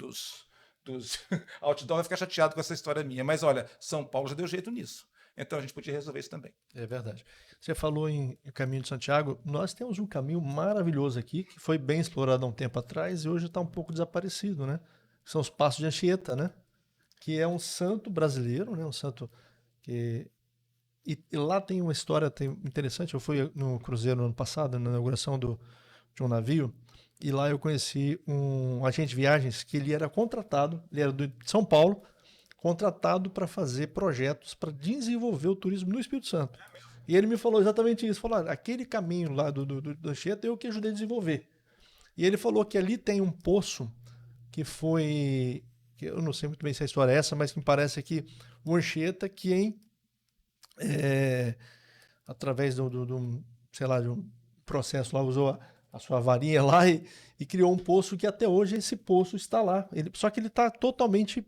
outdoor vai ficar chateado com essa história minha, mas olha, São Paulo já deu jeito nisso. Então a gente podia resolver isso também. É verdade. Você falou em Caminho de Santiago, nós temos um caminho maravilhoso aqui, que foi bem explorado há um tempo atrás e hoje está um pouco desaparecido, né? São os Passos de Anchieta, né? Que é um santo brasileiro, né? Um santo que... E lá tem uma história interessante. Eu fui no cruzeiro no ano passado, na inauguração de um navio, e lá eu conheci um agente de viagens que ele era contratado, ele era de São Paulo, contratado para fazer projetos para desenvolver o turismo no Espírito Santo. E ele me falou exatamente isso, falou, aquele caminho lá do Anchieta eu que ajudei a desenvolver. E ele falou que ali tem um poço que eu não sei muito bem se a história é essa, mas que me parece que o Anchieta através de um processo lá, usou a sua varinha lá e criou um poço que até hoje esse poço está lá. Só que ele está totalmente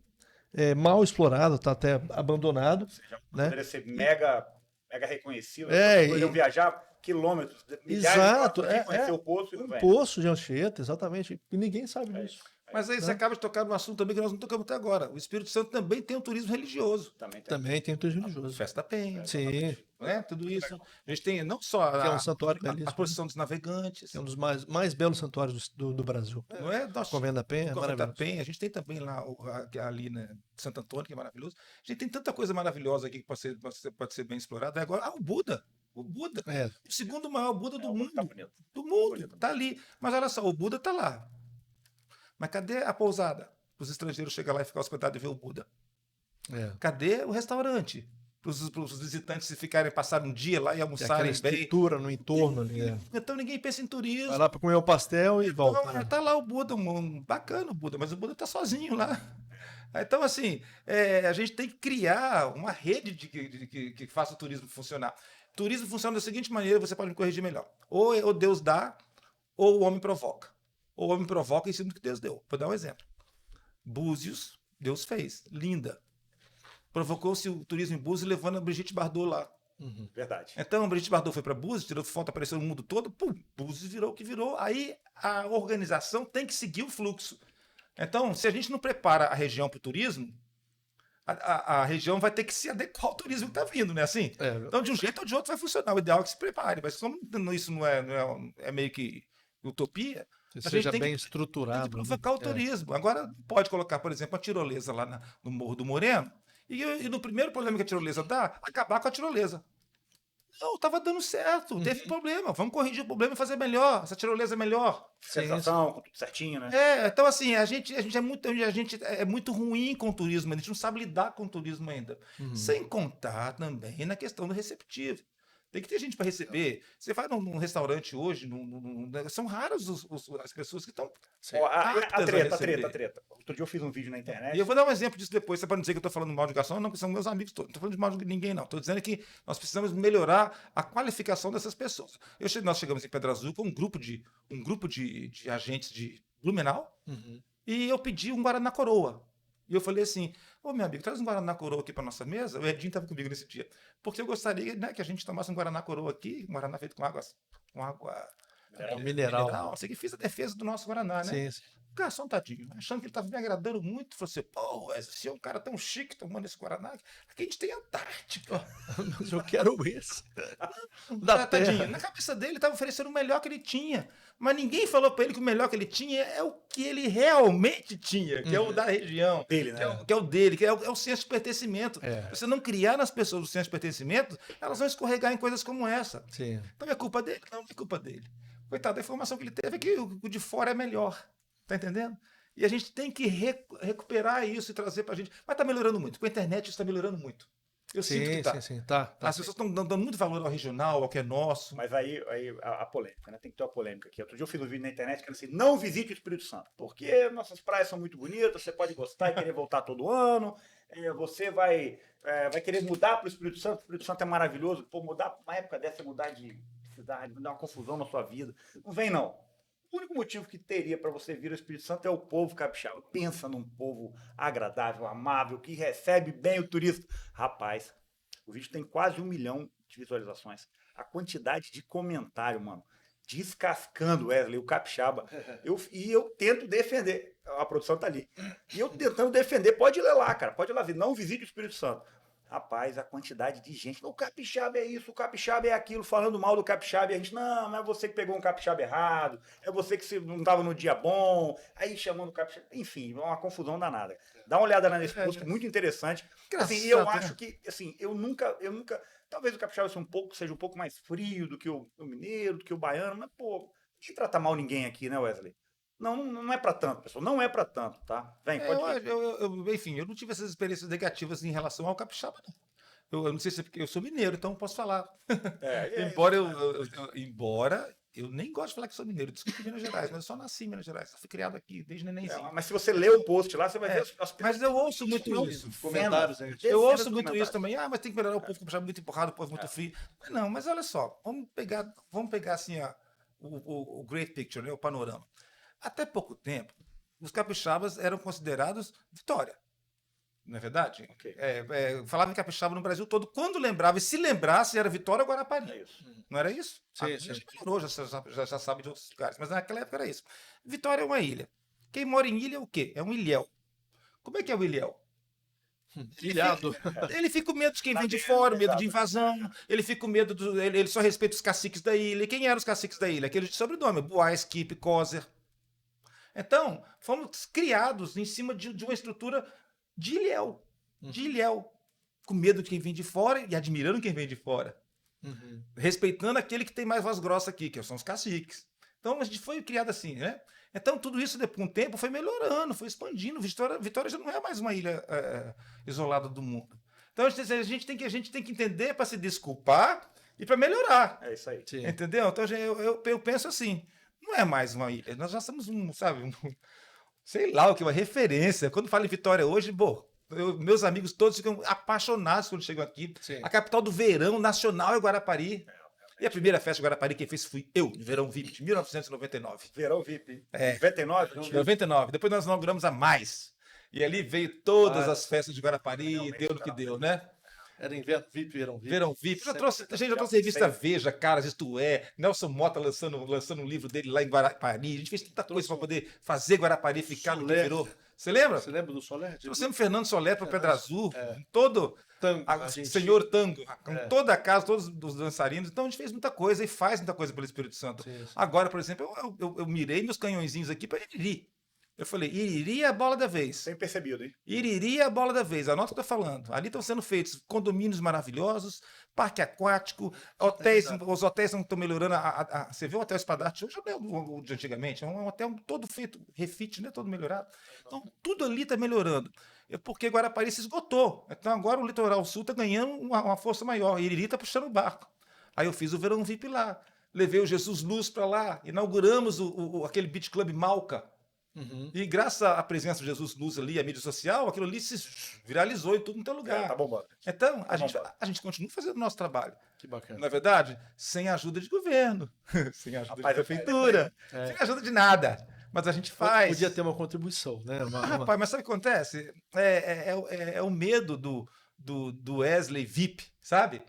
mal explorado, está até abandonado. Ou seja, né? Poderia ser mega reconhecido. Poderiam viajar quilômetros, milhares de conhecer o poço. E um poço de Anchieta, exatamente. E ninguém sabe disso. Mas aí você acaba de tocar num assunto também que nós não tocamos até agora. O Espírito Santo também tem um turismo religioso. Também tem um turismo religioso. Festa da Penha. Sim. Né? Tudo isso. A gente tem não só que é um santuário a procissão dos navegantes. É um dos mais belos santuários do Brasil. Não é? Nossa, Convento da Penha, Convento da Penha. A gente tem também lá ali, né, Santo Antônio, que é maravilhoso. A gente tem tanta coisa maravilhosa aqui que pode ser bem explorada. Agora, o Buda. O Buda. O segundo maior Buda do mundo. Do mundo. Tá ali. Mas olha só, o Buda tá lá. Mas cadê a pousada? Os estrangeiros chegam lá e ficam hospedados e ver o Buda. Cadê o restaurante? os visitantes ficarem, passarem um dia lá e Tem aquela almoçarem bem. estrutura no entorno ali. Então ninguém pensa em turismo. Vai lá para comer o pastel e volta. Não, tá lá o Buda, bacana o Buda, mas o Buda tá sozinho lá. Então, assim, a gente tem que criar uma rede que faça o turismo funcionar. Turismo funciona da seguinte maneira, você pode me corrigir melhor. Ou Deus dá, ou o homem provoca. Ou o homem provoca em cima do que Deus deu. Vou dar um exemplo. Búzios, Deus fez. Linda. Provocou-se o turismo em Búzios, levando a Brigitte Bardot lá. Verdade. Então, a Brigitte Bardot foi para Búzios, tirou foto, apareceu no mundo todo, pum, Búzios virou o que virou. Aí a organização tem que seguir o fluxo. Então, se a gente não prepara a região para o turismo, a região vai ter que se adequar ao turismo que está vindo, né? Assim? Então, de um jeito ou de outro vai funcionar. O ideal é que se prepare. Mas como isso não é meio que utopia, Que a seja gente tem bem que estruturado. provocar o turismo. Agora, pode colocar, por exemplo, a tirolesa lá no Morro do Moreno, e no primeiro problema que a tirolesa dá, acabar com a tirolesa. Não, estava dando certo, teve problema. Vamos corrigir o problema e fazer melhor. Essa tirolesa é melhor. Sensação, com tudo certinho, né? Então assim, a gente é muito ruim com o turismo, a gente não sabe lidar com o turismo ainda. Sem contar também na questão do receptivo. Tem que ter gente para receber. Você vai num restaurante hoje, são raras as pessoas que estão. A treta. Outro dia eu fiz um vídeo na internet. E eu vou dar um exemplo disso depois, você pode dizer que eu estou falando mal de garçom, não, que são meus amigos todos. Não estou falando de mal de ninguém, não. Estou dizendo que nós precisamos melhorar a qualificação dessas pessoas. Nós chegamos em Pedra Azul com um grupo de agentes de Blumenau e eu pedi um Guaraná Coroa. E eu falei assim, ô meu amigo, traz um Guaraná Coroa aqui para nossa mesa. O Edinho estava comigo nesse dia. Porque eu gostaria, né, que a gente tomasse um Guaraná Coroa aqui, um Guaraná feito com água mineral. Não sei que fiz a defesa do nosso Guaraná, né? Sim. O garçom, tadinho, achando que ele estava me agradando muito, falou assim, pô, você é um cara tão chique tomando esse Guaraná, aqui a gente tem Antártica. Mas eu quero esse. Tadinho, na cabeça dele estava oferecendo o melhor que ele tinha, mas ninguém falou para ele que o melhor que ele tinha é o que ele realmente tinha, que é o da região, Dele, né? que é o dele, que é o senso de pertencimento. Se você não criar nas pessoas o senso de pertencimento, elas vão escorregar em coisas como essa. Sim. Então é culpa dele? Não é culpa dele. Coitado, a informação que ele teve é que o de fora é melhor. Tá entendendo? E a gente tem que recuperar isso e trazer pra gente. Mas tá melhorando muito. Com a internet isso tá melhorando muito. Eu sinto que tá. Sim. Tá. As pessoas estão dando muito valor ao regional, ao que é nosso. Mas aí a polêmica, né? Tem que ter uma polêmica aqui. Outro dia eu fiz um vídeo na internet que era assim, não visite o Espírito Santo, porque nossas praias são muito bonitas, você pode gostar e querer voltar todo ano, você vai querer mudar para o Espírito Santo é maravilhoso. Pô, mudar uma época dessa, mudar de cidade, dar uma confusão na sua vida. Não vem, não. O único motivo que teria para você vir ao Espírito Santo é o povo capixaba. Pensa num povo agradável, amável, que recebe bem o turista. Rapaz, o vídeo tem quase 1 milhão de visualizações. A quantidade de comentário, mano, descascando Wesley, o capixaba. E eu tento defender. A produção tá ali. E eu tentando defender. Pode ler lá, cara. Pode ir lá ver. Não visite o Espírito Santo. Rapaz, a quantidade de gente. O capixaba é isso, o capixaba é aquilo, falando mal do capixaba. E a gente, não é você que pegou um capixaba errado, é você que não estava no dia bom, aí chamando o capixaba. Enfim, é uma confusão danada. Dá uma olhada nesse post, muito interessante. Assim, e eu acho que, assim, eu nunca. Talvez o capixaba seja um pouco mais frio do que o mineiro, do que o baiano, mas, pô, não trata mal ninguém aqui, né, Wesley? Não é para tanto, pessoal. Não é para tanto, tá? Vem, pode ir. Enfim, eu não tive essas experiências negativas em relação ao capixaba, não. Eu não sei se é porque eu sou mineiro, então eu posso falar. Embora eu nem gosto de falar que sou mineiro, desculpa Minas Gerais, mas eu só nasci em Minas Gerais, eu fui criado aqui desde nenenzinho. Mas se você ler o post lá, você vai ver mas eu ouço muito isso. Comentários. Eu ouço muito isso também. Mas tem que melhorar o povo capixaba muito empurrado, o povo muito frio. Mas olha só, vamos pegar assim o great picture, né, o panorama. Até pouco tempo, os capixabas eram considerados Vitória. Não é verdade? Okay. Falava em capixaba no Brasil todo. Quando lembrava, e se lembrasse, era Vitória ou Guarapari. É isso. Não era isso? Sim. Já melhorou, já sabe de outros lugares. Mas naquela época era isso. Vitória é uma ilha. Quem mora em ilha é o quê? É um ilhéu. Como é que é o ilhéu? Ilhado. Ele fica com medo de quem vem de fora, medo de invasão. Ele fica com medo ele só respeita os caciques da ilha. E quem eram os caciques da ilha? Aqueles de sobrenome: Boaz, Kipe, Coser. Então, fomos criados em cima de uma estrutura de ilhéu, com medo de quem vem de fora e admirando quem vem de fora, respeitando aquele que tem mais voz grossa aqui, que são os caciques. Então, a gente foi criado assim, né? Então, tudo isso, depois de um tempo, foi melhorando, foi expandindo. Vitória já não é mais uma ilha isolada do mundo. Então a gente tem que entender para se desculpar e para melhorar. É isso aí. Sim. Entendeu? Então eu penso assim, não é mais uma ilha, nós já somos sei lá o que, uma referência. Quando falo em Vitória hoje, meus amigos todos ficam apaixonados quando chegam aqui. Sim. A capital do verão nacional é Guarapari. E a primeira festa de Guarapari quem fez fui eu, no Verão VIP, de 1999. Verão VIP. É. 99? 99. Depois nós inauguramos a Mais. E ali veio todas Ah, as festas de Guarapari, realmente, deu no que deu, né? Era inverno VIP, verão VIP. Verão VIP. Sempre- A gente já trouxe revista Veja, Caras, Isto É, Nelson Mota lançando um livro dele lá em Guarapari. A gente fez tanta coisa para poder fazer Guarapari ficar no que Soler. virou. Você lembra? Você lembra do Soler? Trouxemos Fernando Soler para Pedra Azul, É. todo Tango, a, argentino. senhor Tango, com É. toda a casa, todos os dançarinos. Então a gente fez muita coisa e faz muita coisa pelo Espírito Santo. Sim, sim. Agora, por exemplo, eu mirei meus canhõezinhos aqui para Iriri. Eu falei, Iriri é a bola da vez. Sem percebido, hein? Iriri é a bola da vez, anota o que eu estou falando. Ali estão sendo feitos condomínios maravilhosos, parque aquático, hotéis, os hotéis estão melhorando. Você vê o Hotel Espadarte hoje, não é o de antigamente, é um hotel todo feito, refit, né, todo melhorado. Então, tudo ali está melhorando. É porque Guarapari se esgotou. Então, agora o Litoral Sul está ganhando uma força maior. Iriri está puxando o barco. Aí eu fiz o Verão VIP lá. Levei o Jesus Luz para lá. Inauguramos aquele Beach Club Malca. Uhum. E graças à presença de Jesus Luz ali, a mídia social, aquilo ali se viralizou em tudo no lugar. Tá bombando. Então, Tá bombando. a gente continua fazendo o nosso trabalho. Que bacana. Não é verdade? Sem ajuda de governo, sem ajuda Rapaz, de prefeitura, É. sem ajuda de nada. Mas a gente faz. Podia ter uma contribuição, né? Rapaz, mas sabe o que acontece? É o medo do Wesley VIP, sabe?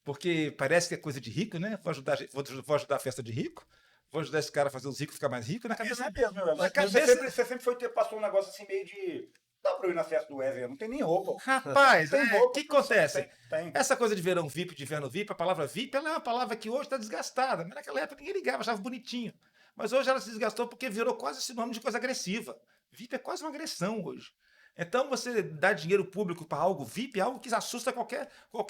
Porque parece que é coisa de rico, né? Vou ajudar a festa de rico, vou ajudar esse cara a fazer os ricos ficar mais ricos. Na Isso cabeça, é mesmo, meu. na Você cabeça- sempre passou um negócio assim meio de. Dá pra eu ir na festa do Wesley, não tem nem roupa. Rapaz, Tem o roupa. que acontece? Tem. Essa coisa de verão VIP, de inverno VIP, a palavra VIP, ela é uma palavra que hoje está desgastada. Mas naquela época ninguém ligava, achava bonitinho. Mas hoje ela se desgastou porque virou quase sinônimo de coisa agressiva. VIP é quase uma agressão hoje. Então você dá dinheiro público para algo VIP é algo que assusta qualquer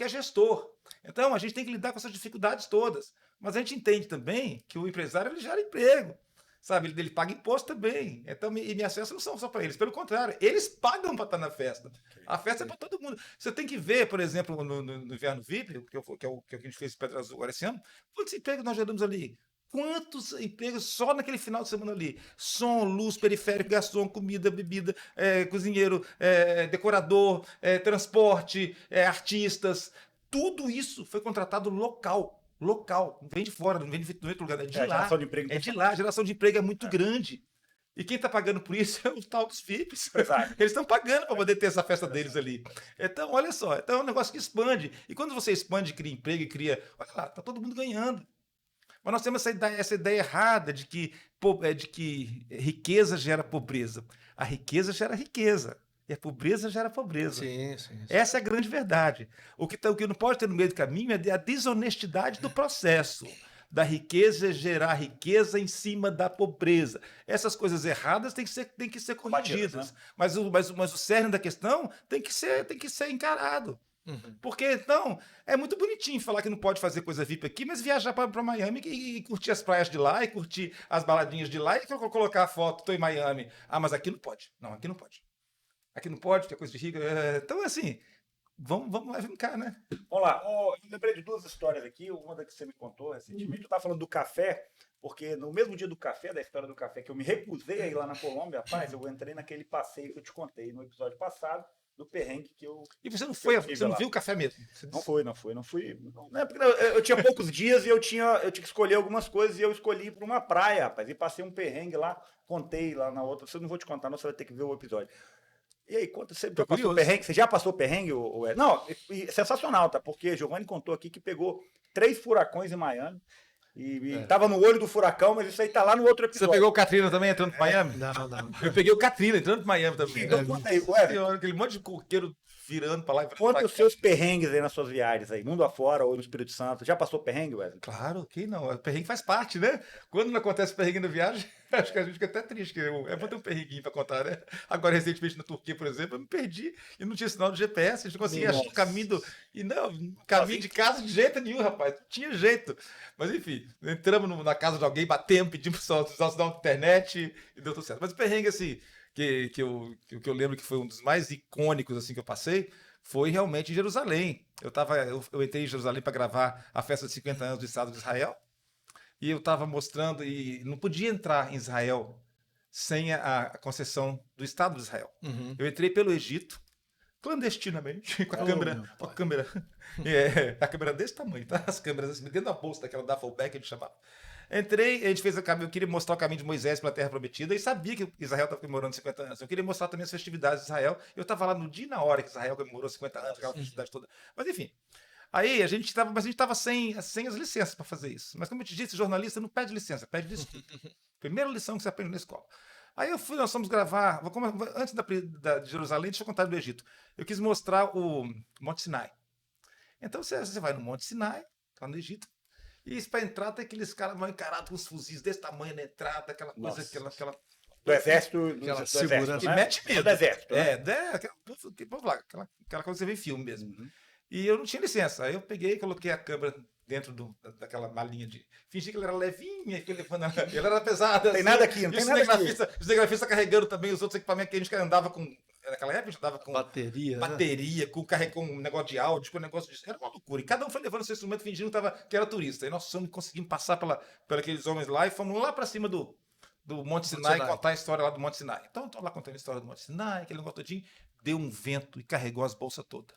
gestor. Então a gente tem que lidar com essas dificuldades todas. Mas a gente entende também que o empresário ele gera emprego. Sabe, ele paga imposto também. Então, e minhas festas não são só para eles. Pelo contrário, eles pagam para estar na festa. A festa é para todo mundo. Você tem que ver, por exemplo, no Inverno VIP, que é o que a gente fez em Pedra Azul agora esse ano, quantos empregos nós geramos ali? Quantos empregos só naquele final de semana ali? Som, luz, periférico, garçom, comida, bebida, cozinheiro, decorador, transporte, artistas. Tudo isso foi contratado local. Local, não vem de fora, não vem de outro lugar, é de lá. Geração de emprego. É de lá, a geração de emprego é muito grande. E quem está pagando por isso é o tal dos VIPs. Exato. Eles estão pagando para poder ter essa festa deles ali. Então, olha só, então é um negócio que expande. E quando você expande, cria emprego e cria. Olha lá, está todo mundo ganhando. Mas nós temos essa ideia errada de que riqueza gera pobreza. A riqueza gera riqueza. E a pobreza gera pobreza. Sim, sim. Essa é a grande verdade. O que não pode ter no meio do caminho é a desonestidade do processo. Da riqueza gerar riqueza em cima da pobreza. Essas coisas erradas têm que ser corrigidas. Né? Mas o cerne da questão tem que ser encarado. Uhum. Porque, então, é muito bonitinho falar que não pode fazer coisa VIP aqui, mas viajar para Miami e curtir as praias de lá, e curtir as baladinhas de lá, e colocar a foto, estou em Miami. Ah, mas aqui não pode. Não, aqui não pode. Aqui não pode, porque é coisa de rico. Então, assim, vamos lá brincar, né? Vamos lá. Eu lembrei de duas histórias aqui. Uma da que você me contou recentemente. Eu estava falando do café, porque no mesmo dia do café, da história do café, que eu me recusei a ir lá na Colômbia, rapaz, eu entrei naquele passeio que eu te contei no episódio passado, do perrengue que eu... E você não lá. viu o café mesmo? Não fui. Não é porque eu tinha poucos dias e eu tinha que escolher algumas coisas e eu escolhi ir para uma praia, rapaz. E passei um perrengue lá, contei lá na outra. Eu não vou te contar, não, você vai ter que ver o episódio. E aí, conta, você já passou perrengue? Você já passou perrengue? Não, sensacional, tá? Porque Giovanni contou aqui que pegou 3 furacões em Miami e tava no olho do furacão, mas isso aí tá lá no outro episódio. Você pegou o Katrina também entrando para Miami? Não. Eu peguei o Katrina entrando para Miami também. Então, conta aí, Senhora, aquele monte de coqueiro virando para lá e pra conta cá. os seus perrengues aí nas suas viagens aí, mundo afora ou no Espírito Santo. Já passou perrengue, Wesley? Claro, quem não? O perrengue faz parte, né? Quando não acontece perrengue na viagem, acho que a gente fica até triste. Que é bom ter um perrenguinho para contar, né? Agora, recentemente na Turquia, por exemplo, eu me perdi e não tinha sinal de GPS, a gente não conseguia achar o caminho caminho de casa de jeito nenhum, rapaz. Não tinha jeito. Mas enfim, entramos na casa de alguém, batemos, pedimos só sinal de internet e deu tudo certo. Mas o perrengue, assim, que eu lembro que foi um dos mais icônicos assim, que eu passei, foi realmente em Jerusalém. Eu entrei em Jerusalém para gravar a festa de 50 anos do Estado de Israel, e eu estava mostrando, e não podia entrar em Israel sem a concessão do Estado de Israel. Uhum. Eu entrei pelo Egito, clandestinamente, com a câmera, meu com a pai. câmera, a câmera desse tamanho, tá? As câmeras assim, dentro da bolsa daquela Duffelbag que a gente chamava. Entrei, a gente fez eu queria mostrar o caminho de Moisés pela Terra Prometida e sabia que Israel estava comemorando 50 anos. Eu queria mostrar também as festividades de Israel. Eu estava lá no dia e na hora que Israel comemorou 50 anos, aquela festividade toda. Mas enfim, aí a gente estava sem as licenças para fazer isso. Mas como eu te disse, jornalista não pede licença, pede desculpa. Primeira lição que você aprende na escola. Aí nós fomos gravar, antes de Jerusalém, deixa eu contar do Egito. Eu quis mostrar o Monte Sinai. Então você vai no Monte Sinai, lá no Egito, e para entrar tem aqueles caras mal encarados com os fuzis desse tamanho na entrada, aquela coisa, aquela Do exército, Aquela do segurança. exército, que né? mete medo. Do exérito, né? Aquela coisa que você vê em filme mesmo. E eu não tinha licença. Aí eu peguei e coloquei a câmera dentro daquela malinha de. Fingi que ela era levinha, que ela era pesada. Não tem nada aqui, não tem nada aqui. Os cinegrafistas carregando também os outros equipamentos que a gente andava com. Naquela época a gente andava com Bateria, né? com um negócio de áudio, com um negócio de. Era uma loucura. E cada um foi levando seu instrumento fingindo que era turista. E nós conseguimos passar por aqueles homens lá e fomos lá para cima do Monte Sinai, contar a história lá do Monte Sinai. Então, estou lá contando a história do Monte Sinai, aquele negócio todinho. Deu um vento e carregou as bolsas todas.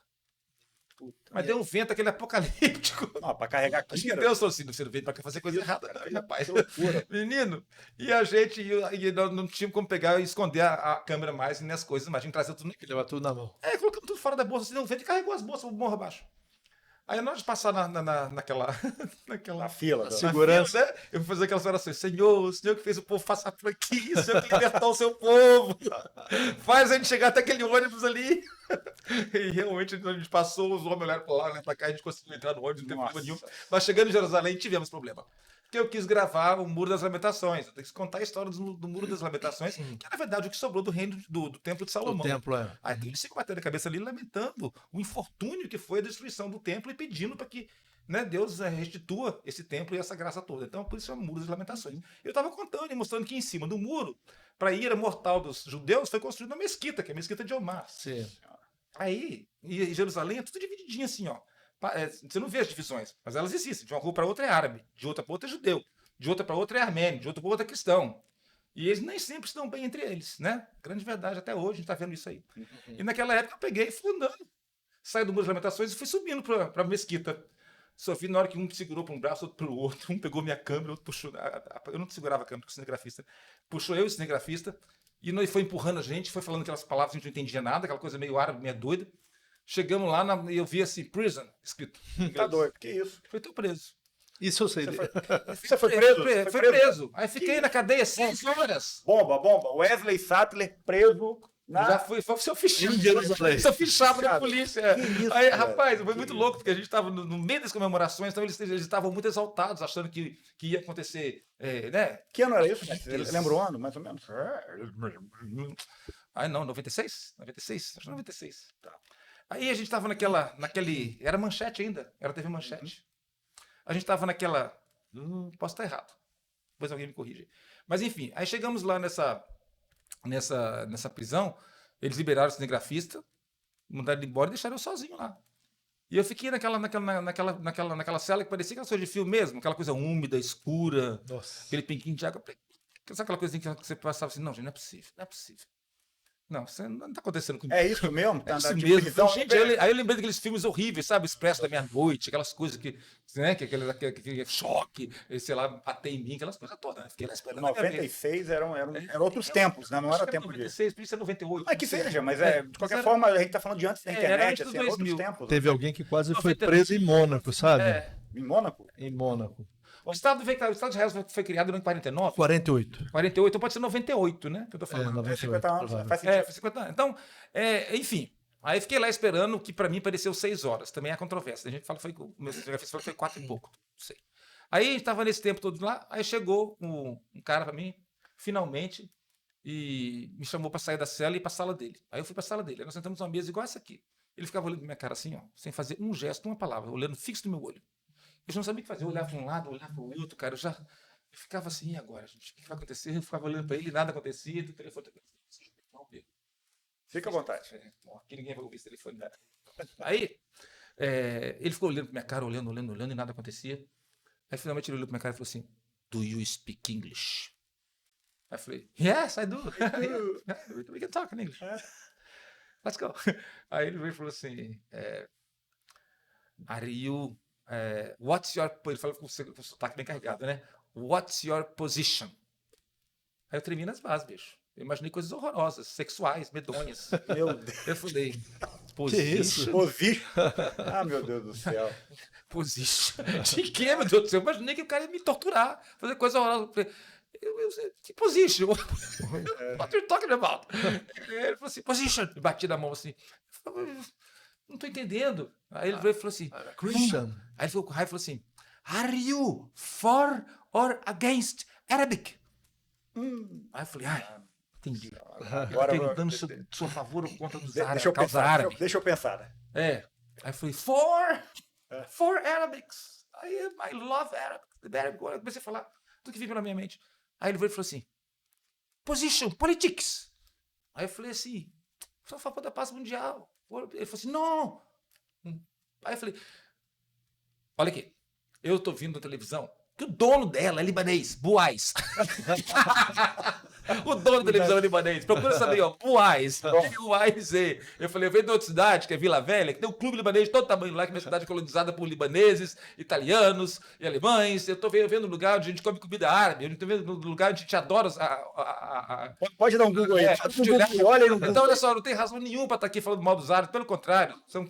Mas deu um vento, aquele apocalíptico. Não, para carregar Acho que câmera. Deus falou assim, você não veio para fazer coisa errada, não, rapaz. Que loucura. Menino, e a gente nós não tínhamos como pegar e esconder a câmera mais nas coisas, mas a gente trazia tudo. Que leva tudo na mão. Colocamos tudo fora da bolsa, assim, deu um vento e carregou as bolsas pro morro abaixo. Aí na hora de passar naquela Na fila. Na segurança. fila, né? Eu fui fazer aquelas orações. Senhor, o Senhor que fez o povo passar por aqui, o Senhor que libertar o seu povo. Faz a gente chegar até aquele ônibus ali. E realmente a gente passou, os homens olharam para lá, olharam para cá, a gente conseguiu entrar no ônibus, não teve problema nenhum. Mas chegando em Jerusalém, tivemos problema. Porque eu quis gravar o Muro das Lamentações. Eu tenho que contar a história do Muro das Lamentações, que é, na verdade, o que sobrou do reino do Templo de Salomão. O templo, é. Aí eles ficam batendo a cabeça ali, lamentando o infortúnio que foi a destruição do templo e pedindo para que, né, Deus restitua esse templo e essa graça toda. Então, por isso é o Muro das Lamentações. Eu estava contando e mostrando que em cima do muro, para a ira mortal dos judeus, foi construída uma mesquita, que é a mesquita de Omar. Sim. Aí, em Jerusalém, é tudo divididinho assim, ó. Você não vê as divisões, mas elas existem. De uma rua para outra é árabe, de outra para outra é judeu, de outra para outra é armênio, de outra para outra é cristão. E eles nem sempre estão bem entre eles, né? Grande verdade, até hoje a gente está vendo isso aí. E naquela época eu peguei e fui andando. Saí do Muro das Lamentações e fui subindo para a mesquita. Só vi na hora que um segurou para um braço, outro para o outro. Um pegou minha câmera, outro puxou. Eu não segurava a câmera, porque o cinegrafista. Puxou eu e o cinegrafista. E ele foi empurrando a gente, foi falando aquelas palavras que a gente não entendia nada, aquela coisa meio árabe, meio doida. Chegamos lá e eu vi assim, prison, escrito. Tá doido, que isso? Foi teu preso. Isso eu sei. Você foi preso? Foi preso. Aí fiquei na cadeia 6 horas. Bomba. Wesley Sattler preso. Já foi seu fichado. Em Jerusalém. Seu fichado da polícia. Que isso, Aí, cara? rapaz, foi muito louco, porque a gente estava no meio das comemorações, então eles estavam muito exaltados, achando que ia acontecer, né? Que ano era isso? Você lembra o ano, mais ou menos? Ai, não, 96? 96? Acho que 96. Tá. Aí a gente estava naquele. Era manchete ainda, era TV Manchete. A gente estava naquela. Posso estar errado. Depois alguém me corrige. Mas enfim, aí chegamos lá nessa prisão, eles liberaram o cinegrafista, mandaram ele embora e deixaram eu sozinho lá. E eu fiquei naquela cela que parecia aquela coisa de filme mesmo, aquela coisa úmida, escura, Nossa. aquele pinguinho de água. Sabe aquela coisinha que você passava assim, não, gente, não é possível, não é possível. Não, isso não está acontecendo comigo. É isso mesmo? É isso Tipo, mesmo. então, Gente, aí eu lembrei daqueles filmes horríveis, sabe? Expresso da Meia-Noite, aquelas coisas que, né? Aquele choque, sei lá, bater em mim, aquelas coisas todas. Né? Fiquei lá esperando. 96 eram outros tempos, né? Não era tempo 96, por isso é 98. Mas que seja, mas de qualquer era- forma, a gente está falando de antes da era internet, antes assim, dos eram outros 2000. tempos. Teve alguém que quase foi 90. preso em Mônaco, sabe? Em Mônaco? Em Mônaco. O Estado de Israel foi criado em 49, 48. 48, então pode ser 98, né? Que eu tô É, falando. 98. 50 anos, provável. faz sentido. Foi 50 anos. Então, enfim. Aí fiquei lá esperando, que para mim pareceu 6 horas. Também há controvérsia. A gente fala que o meu cinegrafista falou que foi 4 e pouco. Não sei. Aí a gente estava nesse tempo todo lá, aí chegou um cara para mim, finalmente, e me chamou para sair da cela e ir para a sala dele. Aí eu fui para a sala dele. Aí nós sentamos numa mesa igual essa aqui. Ele ficava olhando pra minha cara assim, ó, sem fazer um gesto, uma palavra, olhando fixo no meu olho. Eu já não sabia o que fazer. Eu olhava para um lado, olhava para o outro, cara. Eu ficava assim, e agora, gente? O que vai acontecer? Eu ficava olhando para ele, nada acontecia. O telefone. Não, Fica à vontade. Aqui ninguém vai ouvir esse telefone. Aí, ele ficou olhando pra minha cara, olhando, e nada acontecia. Aí, finalmente, ele olhou pra minha cara e falou assim, do you speak English? Aí eu falei, yes, I do. We can talk in English. Let's go. Aí ele veio e falou assim, are you... what's your... Ele falou com o sotaque bem carregado, né? What's your position? Aí eu tremi nas bases, bicho. Eu imaginei coisas horrorosas, sexuais, medonhas. Meu Deus. Eu falei, isso? Position. Ah, meu Deus do céu. Position. De quê, meu Deus do céu? Eu imaginei que o cara ia me torturar, fazer coisa horrorosa. Eu falei, que position? What are you talking about? Ele falou assim, position. Eu bati na mão assim. Eu falei, não tô entendendo. Aí ele veio e falou assim, Christian. Aí ele falou assim, are you for or against Arabic? Aí eu falei, entendi. Agora Perguntando se eu sou a favor ou contra dos árabes. Deixa eu pensar, né? Aí eu falei, for Arabics. I love Arabic. Eu comecei a falar tudo que veio pela minha mente. Aí ele veio e falou assim, position, politics. Aí eu falei assim, sou a favor da paz mundial. Ele falou assim, não. Aí eu falei, olha aqui, eu tô vindo na televisão que o dono dela é libanês, Buais. O dono da televisão é libanês. Procura saber, Buais. B-U-A-I-Z. Eu falei, eu venho de outra cidade, que é Vila Velha, que tem um clube libanês de todo tamanho lá, que é uma cidade colonizada por libaneses, italianos e alemães. Eu tô vendo um lugar onde a gente come comida árabe. Eu tô vendo um lugar onde a gente adora Pode dar um Google aí. Olha aí no Google. Então, olha só, não tem razão nenhuma para estar aqui falando mal dos árabes. Pelo contrário, são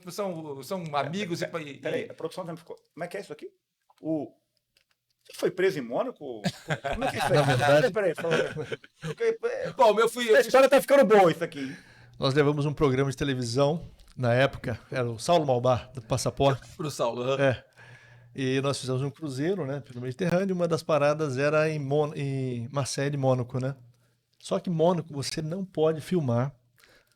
amigos. Peraí, a produção também ficou. Como é que é isso aqui? Você foi preso em Mônaco? Como é que é isso aí? Peraí. Bom, A história tá ficando boa isso aqui. Nós levamos um programa de televisão, na época, era o Saulo Malbar, do Passaporte. Pro Saulo. E nós fizemos um cruzeiro, né, pelo Mediterrâneo, e uma das paradas era em Marseille, Mônaco, né? Só que Mônaco você não pode filmar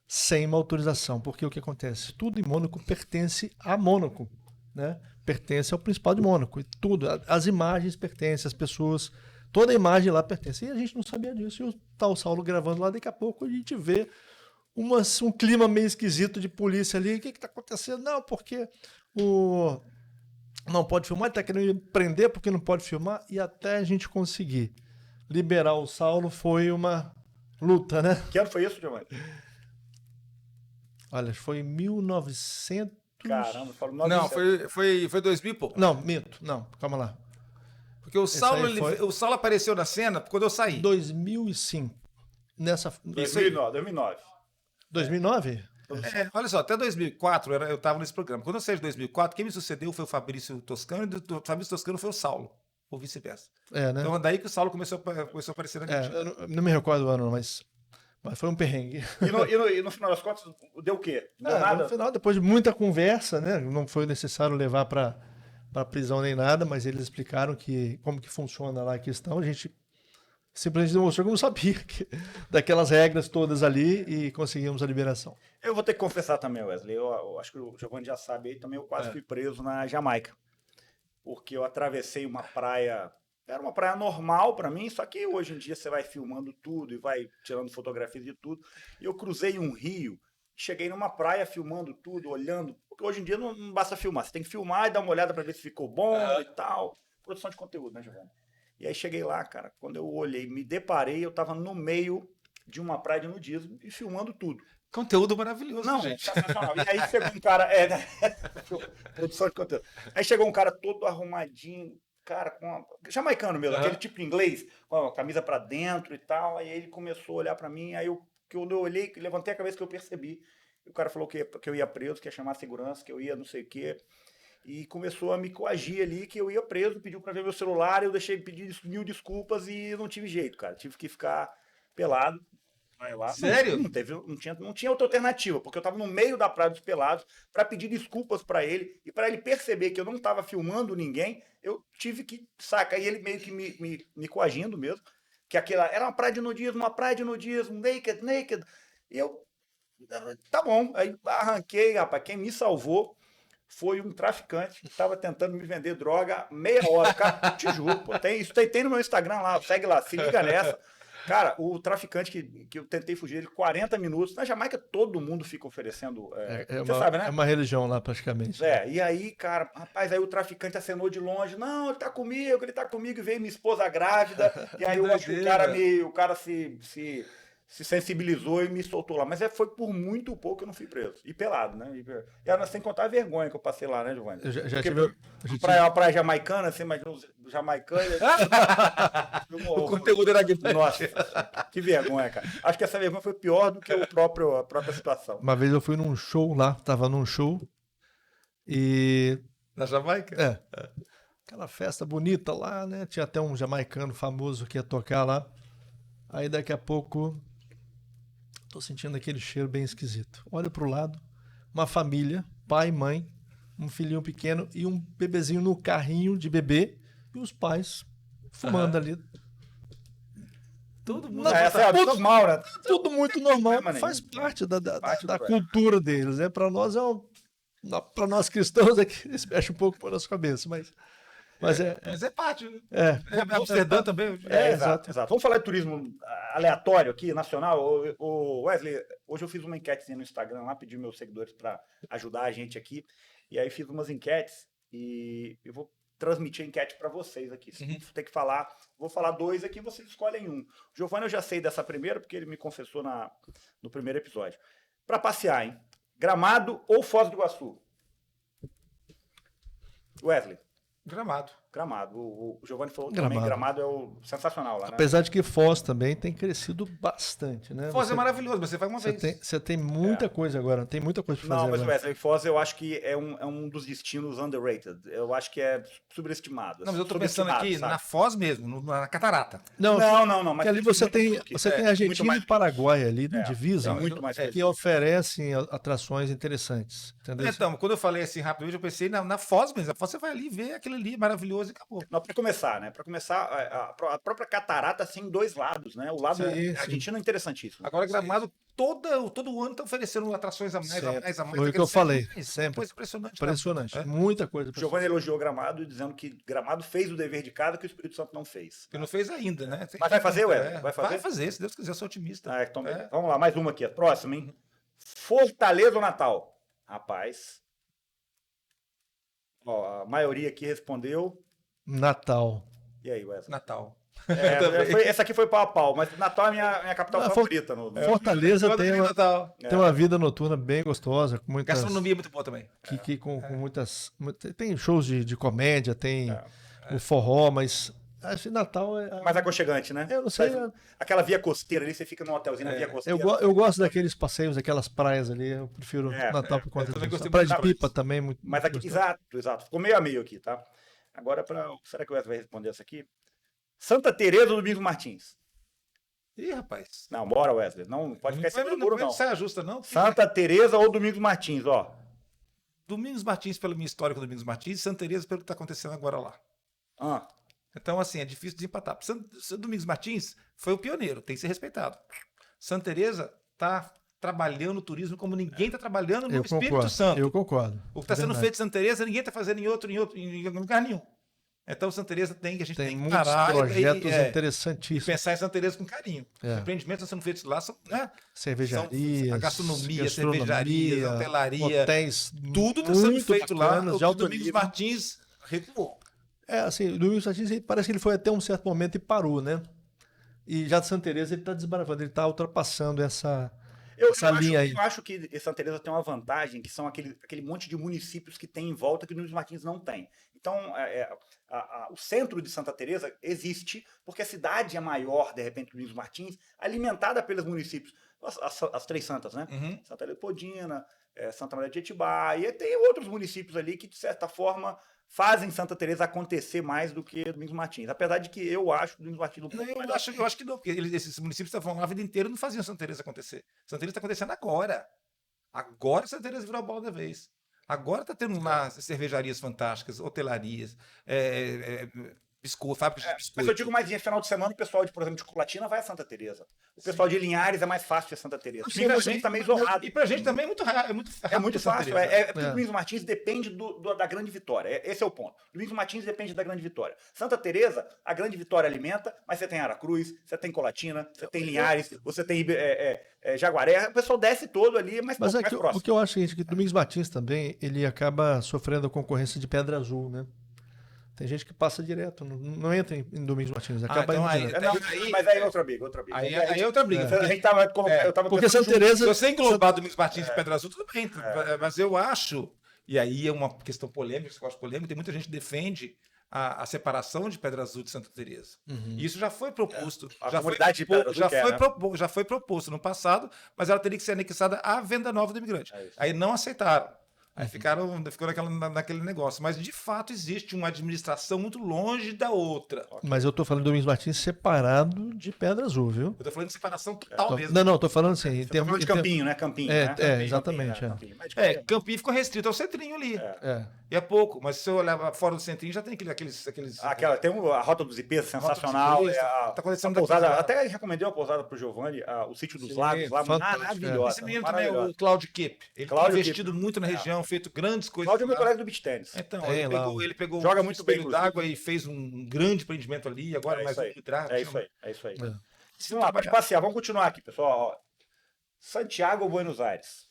sem uma autorização, porque o que acontece? Tudo em Mônaco pertence a Mônaco, né? Pertence ao Principado de Mônaco, e tudo, as imagens pertencem, as pessoas, toda a imagem lá pertence, e a gente não sabia disso, e o Saulo gravando lá, daqui a pouco a gente vê um clima meio esquisito de polícia ali, o que está acontecendo? Não, porque não pode filmar, ele está querendo prender porque não pode filmar, e até a gente conseguir liberar o Saulo foi uma luta, né? Que ano foi isso, Giovanni? Olha, foi em 1900... Caramba, falou Não, foi 2000 e pouco. Não, minto. Não, calma lá. Porque o Saulo, o Saulo apareceu na cena quando eu saí. 2005. 2009. 2009? Olha só, até 2004 eu estava nesse programa. Quando eu saí de 2004, quem me sucedeu foi o Fabrício Toscano e o Fabrício Toscano foi o Saulo, ou vice-versa. Né? Então daí que o Saulo começou a aparecer na gente. Eu não me recordo o ano, mas foi um perrengue. E no final das contas, deu o quê? Não deu nada? No final, depois de muita conversa, né? Não foi necessário levar para prisão nem nada, mas eles explicaram como que funciona lá a questão. A gente simplesmente demonstrou que não sabia daquelas regras todas ali e conseguimos a liberação. Eu vou ter que confessar também, Wesley. Eu acho que o Giovanni já sabe aí também. Eu quase fui preso na Jamaica. Porque eu atravessei uma praia. Era uma praia normal para mim, só que hoje em dia você vai filmando tudo e vai tirando fotografias de tudo. E eu cruzei um rio, cheguei numa praia filmando tudo, olhando. Porque hoje em dia não basta filmar, você tem que filmar e dar uma olhada para ver se ficou bom e tal. Produção de conteúdo, né, Giovanni? E aí cheguei lá, cara, quando eu olhei, me deparei, eu tava no meio de uma praia de nudismo e filmando tudo. Conteúdo maravilhoso, não, gente. Sensacional. E aí chegou um cara... produção de conteúdo. Aí chegou um cara todo arrumadinho, cara, jamaicano mesmo, aquele tipo inglês, com a camisa pra dentro e tal. Aí ele começou a olhar pra mim, aí quando eu olhei, levantei a cabeça que eu percebi. E o cara falou que eu ia preso, que ia chamar a segurança, que eu ia não sei o quê. E começou a me coagir ali, que eu ia preso, pediu pra ver meu celular, eu deixei pedir 1000 desculpas e não tive jeito, cara. Tive que ficar pelado. Lá. Sério? Não tinha outra alternativa, porque eu estava no meio da Praia dos Pelados para pedir desculpas para ele e para ele perceber que eu não estava filmando ninguém, eu tive que sacar. E ele meio que me coagindo mesmo, que aquela era uma praia de nudismo, naked. E eu, tá bom, aí arranquei, rapaz. Quem me salvou foi um traficante que estava tentando me vender droga meia hora. Cara, te juro, tem no meu Instagram lá, segue lá, se liga nessa. Cara, o traficante que eu tentei fugir, ele 40 minutos. Na Jamaica, todo mundo fica oferecendo. Você sabe, né? É uma religião lá, praticamente. E aí, cara, rapaz, aí o traficante acenou de longe. Não, ele tá comigo, e veio minha esposa grávida. E aí eu acho que o cara se sensibilizou e me soltou lá. Mas foi por muito pouco que eu não fui preso. E pelado, né? E era sem contar a vergonha que eu passei lá, né, Giovanni? Eu já Porque tive. uma praia jamaicana, assim, mas os jamaicanos. O conteúdo era aqui. Nossa, que vergonha, cara. Acho que essa vergonha foi pior do que a própria situação. Uma vez eu fui num show lá, tava num show e Na Jamaica? aquela festa bonita lá, né? Tinha até um jamaicano famoso que ia tocar lá. Aí daqui a pouco tô sentindo aquele cheiro bem esquisito. Olho pro lado, uma família, pai, mãe, um filhinho pequeno e um bebezinho no carrinho de bebê e os pais fumando ali. Todo mundo. Essa é a normal, né? Tudo muito normal, Problema faz nenhum. parte da Parte do cultura deles, né? Para nós para nós cristãos aqui, isso mexe um pouco por nossa cabeça, mas Mas é parte. Né? é Amsterdã também. Exato. Vamos falar de turismo aleatório aqui, nacional. Ô, Wesley, hoje eu fiz uma enquete no Instagram lá, pedi meus seguidores para ajudar a gente aqui. E aí fiz umas enquetes e eu vou transmitir a enquete para vocês aqui. Se tem que falar, vou falar 2 aqui, vocês escolhem um. O Giovanni eu já sei dessa primeira, porque ele me confessou no primeiro episódio. Para passear, hein? Gramado ou Foz do Iguaçu? Wesley. Gramado. O Giovanni falou Gramado. também, Gramado é sensacional lá, né? apesar de que Foz também tem crescido bastante, né? Foz é maravilhoso, você vai uma vez. Você tem muita coisa agora, tem muita coisa para fazer Não, mas agora. Wesley, Foz eu acho que é um dos destinos underrated. Eu acho que é subestimado. Não, mas eu tô pensando subestimado, aqui sabe? na Foz mesmo, na Catarata. Não, Não, mas porque ali você tem muito Argentina mais- e Paraguai ali na divisa, é muito mais que oferecem atrações interessantes, entendeu? Então, quando eu falei assim rapidamente, eu pensei na Foz mesmo. A Foz você vai ali ver aquilo ali maravilhoso e acabou. Não, para começar, né? Para começar, a própria catarata tem 2 lados, né? O lado Sim. argentino é interessantíssimo. Agora, Gramado, todo ano está oferecendo atrações a mais, a mais, a mais. Foi o que eu falei, sempre. Coisa impressionante. Impressionante, É. muita coisa. O Giovanni elogiou Gramado, dizendo que Gramado fez o dever de casa que o Espírito Santo não fez. Que não fez ainda, né? Mas vai fazer, Wesley? Vai fazer? Vai fazer, se Deus quiser, eu sou otimista. Então, beleza. Vamos lá, mais uma aqui. A próxima, hein? Fortaleza ou Natal? Rapaz. Ó, a maioria aqui respondeu. Natal. E aí, Wesley? Natal. Essa aqui foi pau a pau, mas Natal é minha capital favorita. Fortaleza Eu tem adoro Natal. uma vida noturna bem gostosa, com muitas, Gastronomia é muito boa também. com tem shows de comédia, tem o forró, mas acho que Natal é. Mais aconchegante, né? Eu não sei. Aquela via costeira ali, você fica num hotelzinho na via costeira. Eu gosto daqueles passeios, aquelas praias ali. Eu prefiro Natal por conta também disso. gostei A Praia muito de da Pipa também muito. Mas aqui, exato. Ficou meio a meio aqui, tá? Agora, será que o Wesley vai responder essa aqui? Santa Teresa ou Domingos Martins? Ih, rapaz. Não, bora, Wesley. Não pode ficar em cima do muro, não. Não saia justa, não. Santa Teresa ou Domingos Martins, ó. Domingos Martins, pela minha história com Domingos Martins, e Santa Teresa pelo que está acontecendo agora lá. Ah, Então, assim, é difícil desempatar. Domingos Martins foi o pioneiro, tem que ser respeitado. Santa Teresa está trabalhando o turismo como ninguém está trabalhando no Espírito Santo. Eu concordo. O que está sendo feito em Santa Teresa, ninguém está fazendo em lugar nenhum. Então, Santa Teresa a gente tem que muitos parar projetos e interessantíssimos. pensar em Santa Teresa com carinho. É. Os empreendimentos estão sendo feitos lá, são, né? Cervejarias, a gastronomia, cervejarias, hotelaria, hotéis, tudo está sendo muito feito lá. bacanas, de O alto Domingos nível. Martins recuou. Assim, o Domingos Martins parece que ele foi até um certo momento e parou, né? E já de Santa Teresa ele está desbravando, ele está ultrapassando essa linha aí. Eu acho que Santa Teresa tem uma vantagem, que são aquele monte de municípios que tem em volta que o Domingos Martins não tem. Então, o centro de Santa Teresa existe porque a cidade é maior, de repente, do Domingos Martins, alimentada pelos municípios. As 3 santas, né? Uhum. Santa Leopoldina, Santa Maria de Etibá, e tem outros municípios ali que, de certa forma, fazem Santa Teresa acontecer mais do que Domingos Martins. Apesar de que eu acho o Domingos Martins um pouco Eu melhor. acho que não, porque esses municípios estavam lá a vida inteira e não faziam Santa Teresa acontecer. Santa Teresa está acontecendo agora. Agora Santa Teresa virou a bola da vez. Agora está tendo lá cervejarias fantásticas, hotelarias, biscoito, fábrica de biscoito. Mas eu digo mais em final de semana, o pessoal, por exemplo, de Colatina vai a Santa Teresa. O pessoal de Linhares é mais fácil de Santa Teresa. Sim, A gente tá meio isolado. E pra gente também é muito raro. É muito fácil. Teresa. Porque o Domingos Martins depende da Grande Vitória. Esse é o ponto. Domingos Martins depende da Grande Vitória. Santa Teresa, a Grande Vitória alimenta, mas você tem Aracruz, você tem Colatina, você tem Linhares, você tem Jaguaré. O pessoal desce todo ali, mas Mas mais próximo. o que eu acho é que Domingos Martins também, ele acaba sofrendo a concorrência de Pedra Azul, né? Tem gente que passa direto, não entra em Domingos Martins, acaba então indo aí- direto. Mas aí é outra briga. Aí é outra briga. A gente tava, eu tava Porque pensando Santa Teresa... Se você englobar Domingos Martins e Pedra Azul, tudo bem. Mas eu acho, e aí é uma questão polêmica, eu acho polêmica, tem muita gente que defende a separação de Pedra Azul de Santa Teresa. E isso já foi proposto. A Já foi, comunidade de Pedra Azul já, quer, foi né? já foi proposto no passado, mas ela teria que ser anexada à Venda Nova do Imigrante. É isso. Aí não aceitaram. Aí ficou naquele negócio. Mas, de fato, existe uma administração muito longe da outra. Mas eu tô falando do Domingos Martins separado de Pedra Azul, viu? Eu tô falando de separação total mesmo. Não, tô falando assim, em Você tá falando de Campinho, né? Campinho. É, né? é, Campinho, exatamente, Campinho, é. Campinho. Mas de qualquer- Campinho ficou restrito ao centrinho ali. É. E é pouco. Mas se eu olhar fora do centrinho, já tem aqueles Tem a Rota dos IPs, sensacional. dos IPs, tá A acontecendo pousada, daqui. até recomendei uma pousada pro Giovanni, o Sítio dos Sim, Lagos, lá fantástico, maravilhosa. Esse menino também é maravilhosa. o Claudio Kipp. Ele Cláudio tem investido Kipp. muito na região, feito grandes coisas. Cláudio é meu lá. colega do beach tênis. Então, Tem lá ele pegou Joga um muito bem, espelho d'água e fez um grande empreendimento ali. Agora mais um drive. É isso aí, é isso aí. É. Vamos lá, pode passear. Vamos continuar aqui, pessoal. Ó. Santiago ou Buenos Aires?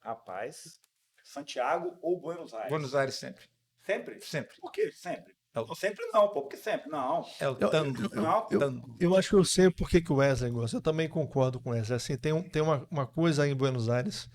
Rapaz, Santiago ou Buenos Aires? Buenos Aires sempre. Sempre? Sempre. Por que sempre? É o- Não, sempre não, pô. Por que sempre? Não. É o tango. Não, Tango. Eu acho que eu sei por que o Wesley gosta. Eu também concordo com o Wesley. Assim, tem uma coisa aí em Buenos Aires,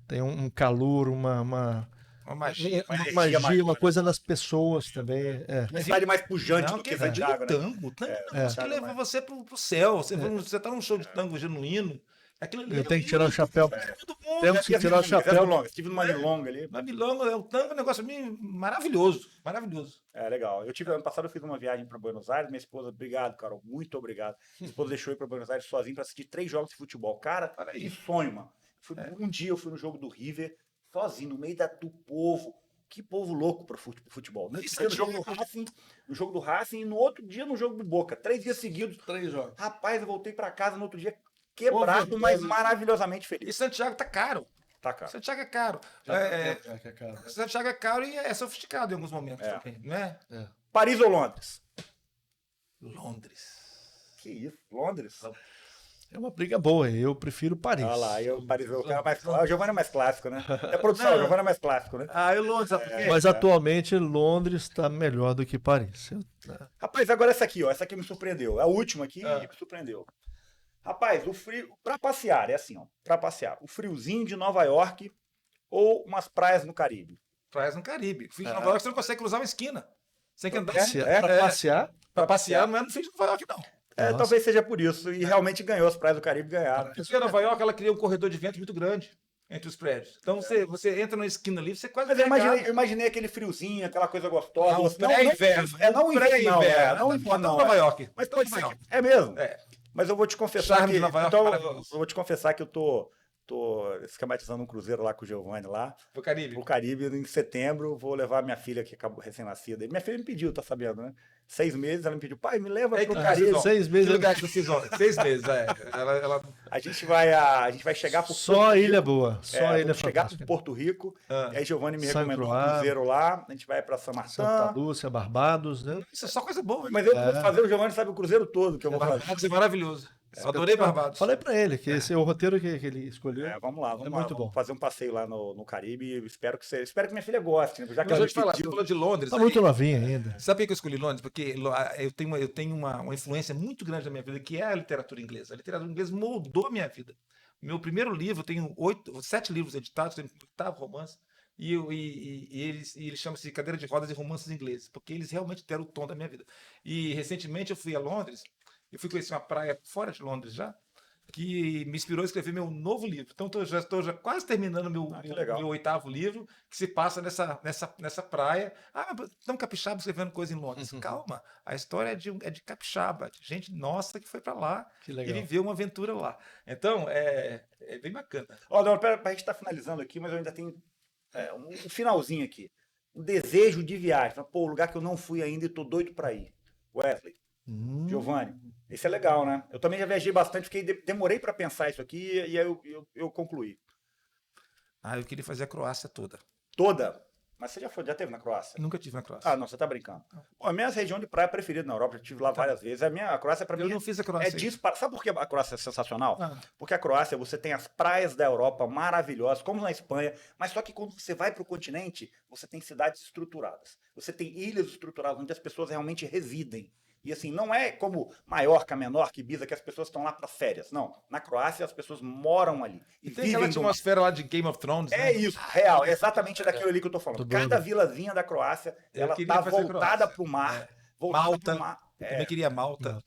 tem um calor, uma Uma magia. magia, maior, uma né? coisa nas pessoas também. É. uma cidade mais pujante Não, do que que vai Santiago, né? tango. Tango é um negócio que Santiago, leva mas- você pro céu. Você tá num show de tango genuíno. Aquilo ali Eu tenho que tirar o chapéu. todo mundo. Temos que tirar o chapéu. Estive numa milonga ali. Na Milonga, o tango é um negócio maravilhoso. Maravilhoso. É legal. Ano passado eu fiz uma viagem para Buenos Aires. Minha esposa, obrigado, Carol, muito obrigado. Minha esposa deixou eu ir para Buenos Aires sozinho para assistir 3 jogos de futebol. Cara, Olha aí. que sonho, mano. Um dia eu fui no jogo do River, sozinho, no meio do povo. Que povo louco pro futebol. Isso No jogo do Racing, no jogo do Racing e no outro dia no jogo do Boca. 3 dias seguidos. 3 jogos. Rapaz, eu voltei para casa no outro dia quebrado, mas maravilhosamente feliz. E Santiago tá caro. Tá, cara. Santiago é caro. Santiago é caro e é sofisticado em alguns momentos É. também, né? Paris ou Londres? Londres. Que isso, Londres? É uma briga boa. Eu prefiro Paris. Olha lá, Paris, o cara mais clássico. O Giovanni é mais clássico, né? É produção, o Giovanni é mais clássico, né? Ah, e Londres, sabe por quê? Mas atualmente Londres está melhor do que Paris. Rapaz, agora essa aqui, ó. Essa aqui me surpreendeu. A última aqui me surpreendeu. Rapaz, o frio. Pra passear, é assim, ó. Pra passear. O friozinho de Nova York ou umas praias no Caribe. Praias no Caribe. Fim de Nova York você não consegue cruzar uma esquina. Você tem que andar. Pra passear? Pra passear não é no fim de Nova York, não. Nossa. Talvez seja por isso. E realmente ganhou. As praias do Caribe ganharam. Porque Nova York ela cria um corredor de vento muito grande entre os prédios. Então você entra na esquina ali, você quase Mas eu pega. imaginei aquele friozinho, aquela coisa gostosa. Não, pré-inverno. Não inverno. Não inverno, não. Nova York. Mas pode ser. É mesmo? É. Mas eu vou te confessar Charme que. de Nova York Então, maravilhoso. eu vou te confessar que eu tô esquematizando um cruzeiro lá com o Giovanni lá. Pro Caribe. Pro Caribe em setembro. Vou levar minha filha que acabou recém-nascida. Minha filha me pediu, tá sabendo, né? 6 meses, ela me pediu, pai, me leva É pro que Caribe. vocês vão. 6 meses. Que lugar que vocês vão? 6 meses, é. Ela... A gente vai chegar por Só Porto a Rico. ilha boa. Só a ilha vamos chegar fantástica. por Porto Rico. E aí Giovanni me São recomendou um Croix. cruzeiro lá. A gente vai pra São Santa Martin. Lúcia, Barbados, né? Isso é só coisa boa. Mas eu vou fazer, o Giovanni sabe o cruzeiro todo que eu vou fazer. Barbados é maravilhoso. Eu adorei Barbados. Falei pra ele que esse é o roteiro que ele escolheu. Vamos lá, vamos muito vamos bom. fazer um passeio lá no Caribe. Espero que minha filha goste, né? Já que Mas ela eu me te falar, você pediu. falou de Londres. Tá aí. muito novinha ainda. Sabe por que eu escolhi Londres? Porque eu tenho uma influência muito grande na minha vida, que é a literatura inglesa. A literatura inglesa moldou a minha vida. Meu primeiro livro, eu tenho 7 livros editados, tenho 8º romance, e ele chama-se Cadeira de Rodas e Romances Ingleses, porque eles realmente deram o tom da minha vida. E recentemente eu fui a Londres, eu fui conhecer uma praia fora de Londres já, que me inspirou a escrever meu novo livro. Então já estou quase terminando meu que legal. 8º livro, que se passa nessa praia. Então capixaba escrevendo coisa em Londres. Calma, a história é de capixaba, de gente nossa que foi para lá Que e legal. viveu uma aventura lá. Então é bem bacana. Ó, não, pera, a gente tá finalizando aqui, mas eu ainda tenho um finalzinho aqui. um desejo de viagem. Fala, pô, lugar que eu não fui ainda e tô doido para ir. Wesley, Giovanni, esse é legal, né? Eu também já viajei bastante, demorei para pensar isso aqui e aí eu concluí. Eu queria fazer a Croácia toda. Toda? Mas você já teve na Croácia? Nunca tive na Croácia. Ah, não, você tá brincando. Pô, a minha região de praia preferida na Europa, eu estive lá várias vezes. A Croácia, para mim, Eu não fiz a Croácia. Sabe por que a Croácia é sensacional? Ah. Porque a Croácia, você tem as praias da Europa maravilhosas, como na Espanha, mas só que quando você vai para o continente, você tem cidades estruturadas. Você tem ilhas estruturadas, onde as pessoas realmente residem. E assim, não é como Maiorca, Menorca, Ibiza, que as pessoas estão lá para férias. Não. Na Croácia, as pessoas moram ali. E tem aquela atmosfera lá de Game of Thrones, né? É isso, real. É exatamente daquilo ali que eu tô falando. Cada vilazinha da Croácia, ela tá voltada para o mar. Malta. Eu também queria Malta.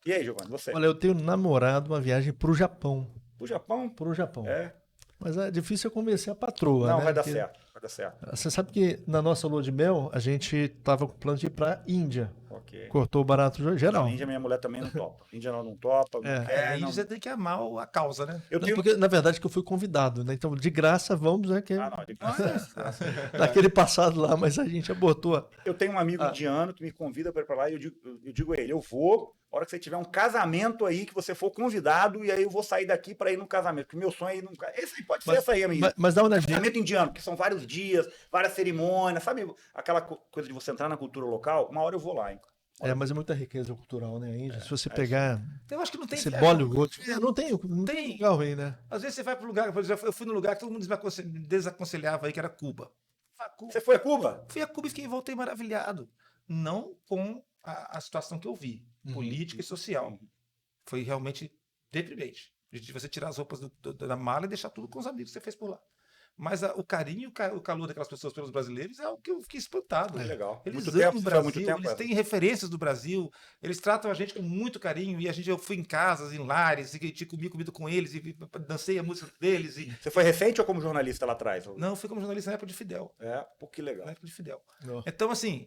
E aí, Giovanni, você? Olha, eu tenho namorado uma viagem pro Japão. Pro Japão? Pro Japão. É. Mas é difícil eu convencer a patroa, Não, né? vai dar certo. Vai dar certo. Você sabe que na nossa lua de mel, a gente tava com plano de ir pra Índia. Ok. Cortou o barato geral. Não, Índia, minha mulher também não topa. Índia não topa, não quer. A Índia você tem que amar a causa, né? Porque, na verdade, que eu fui convidado, né? Então, de graça, vamos, né? Daquele passado lá, mas a gente abortou. Eu tenho um amigo indiano que me convida para ir para lá e eu digo a ele, eu vou, a hora que você tiver um casamento aí, que você for convidado, e aí eu vou sair daqui para ir no casamento, porque meu sonho é ir num casamento. Esse aí pode ser essa aí, amigo. Mas dá uma olhadinha. Casamento indiano, que são vários dias, várias cerimônias, sabe? Aquela coisa de você entrar na cultura local, uma hora eu vou lá, hein? Mas é muita riqueza cultural, né, Índia? Se você pegar... Eu acho que não tem... Esse Bollywood... Não tem lugar ruim, né? Às vezes você vai para um lugar... Por exemplo, eu fui num lugar que todo mundo me desaconselhava aí, que era Cuba. Você foi a Cuba? Fui a Cuba e voltei maravilhado. Não com a situação que eu vi, política e social. Foi realmente deprimente. De você tirar as roupas da mala e deixar tudo com os amigos que você fez por lá. Mas o carinho e o calor daquelas pessoas pelos brasileiros é algo que eu fiquei espantado. É legal. Eles amam o Brasil, eles têm referências do Brasil, eles tratam a gente com muito carinho. E eu fui em casas, em lares, e comi comida com eles, e dancei a música deles. Você foi recente ou como jornalista lá atrás? Não, fui como jornalista na época de Fidel. Pô, que legal. Na época de Fidel. Então, assim,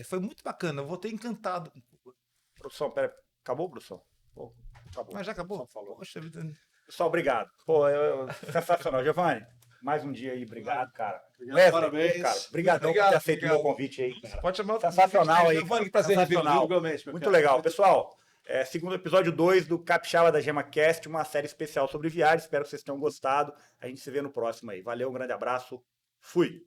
foi muito bacana. Eu voltei encantado com Cuba. Produção, pera, acabou, produção? Pô, acabou. Mas já acabou? Falou. Poxa vida. Pessoal, obrigado. Pô, sensacional. Giovanni, mais um dia aí. Obrigado, cara. Wesley, parabéns. Cara, obrigadão por ter aceito o meu convite aí. Cara. Pode chamar o sensacional aí. Giovanni, prazer. Sensacional. Muito legal. Pessoal, segundo episódio 2 do Capixaba da Gema Cast, uma série especial sobre viagem. Espero que vocês tenham gostado. A gente se vê no próximo aí. Valeu, um grande abraço. Fui.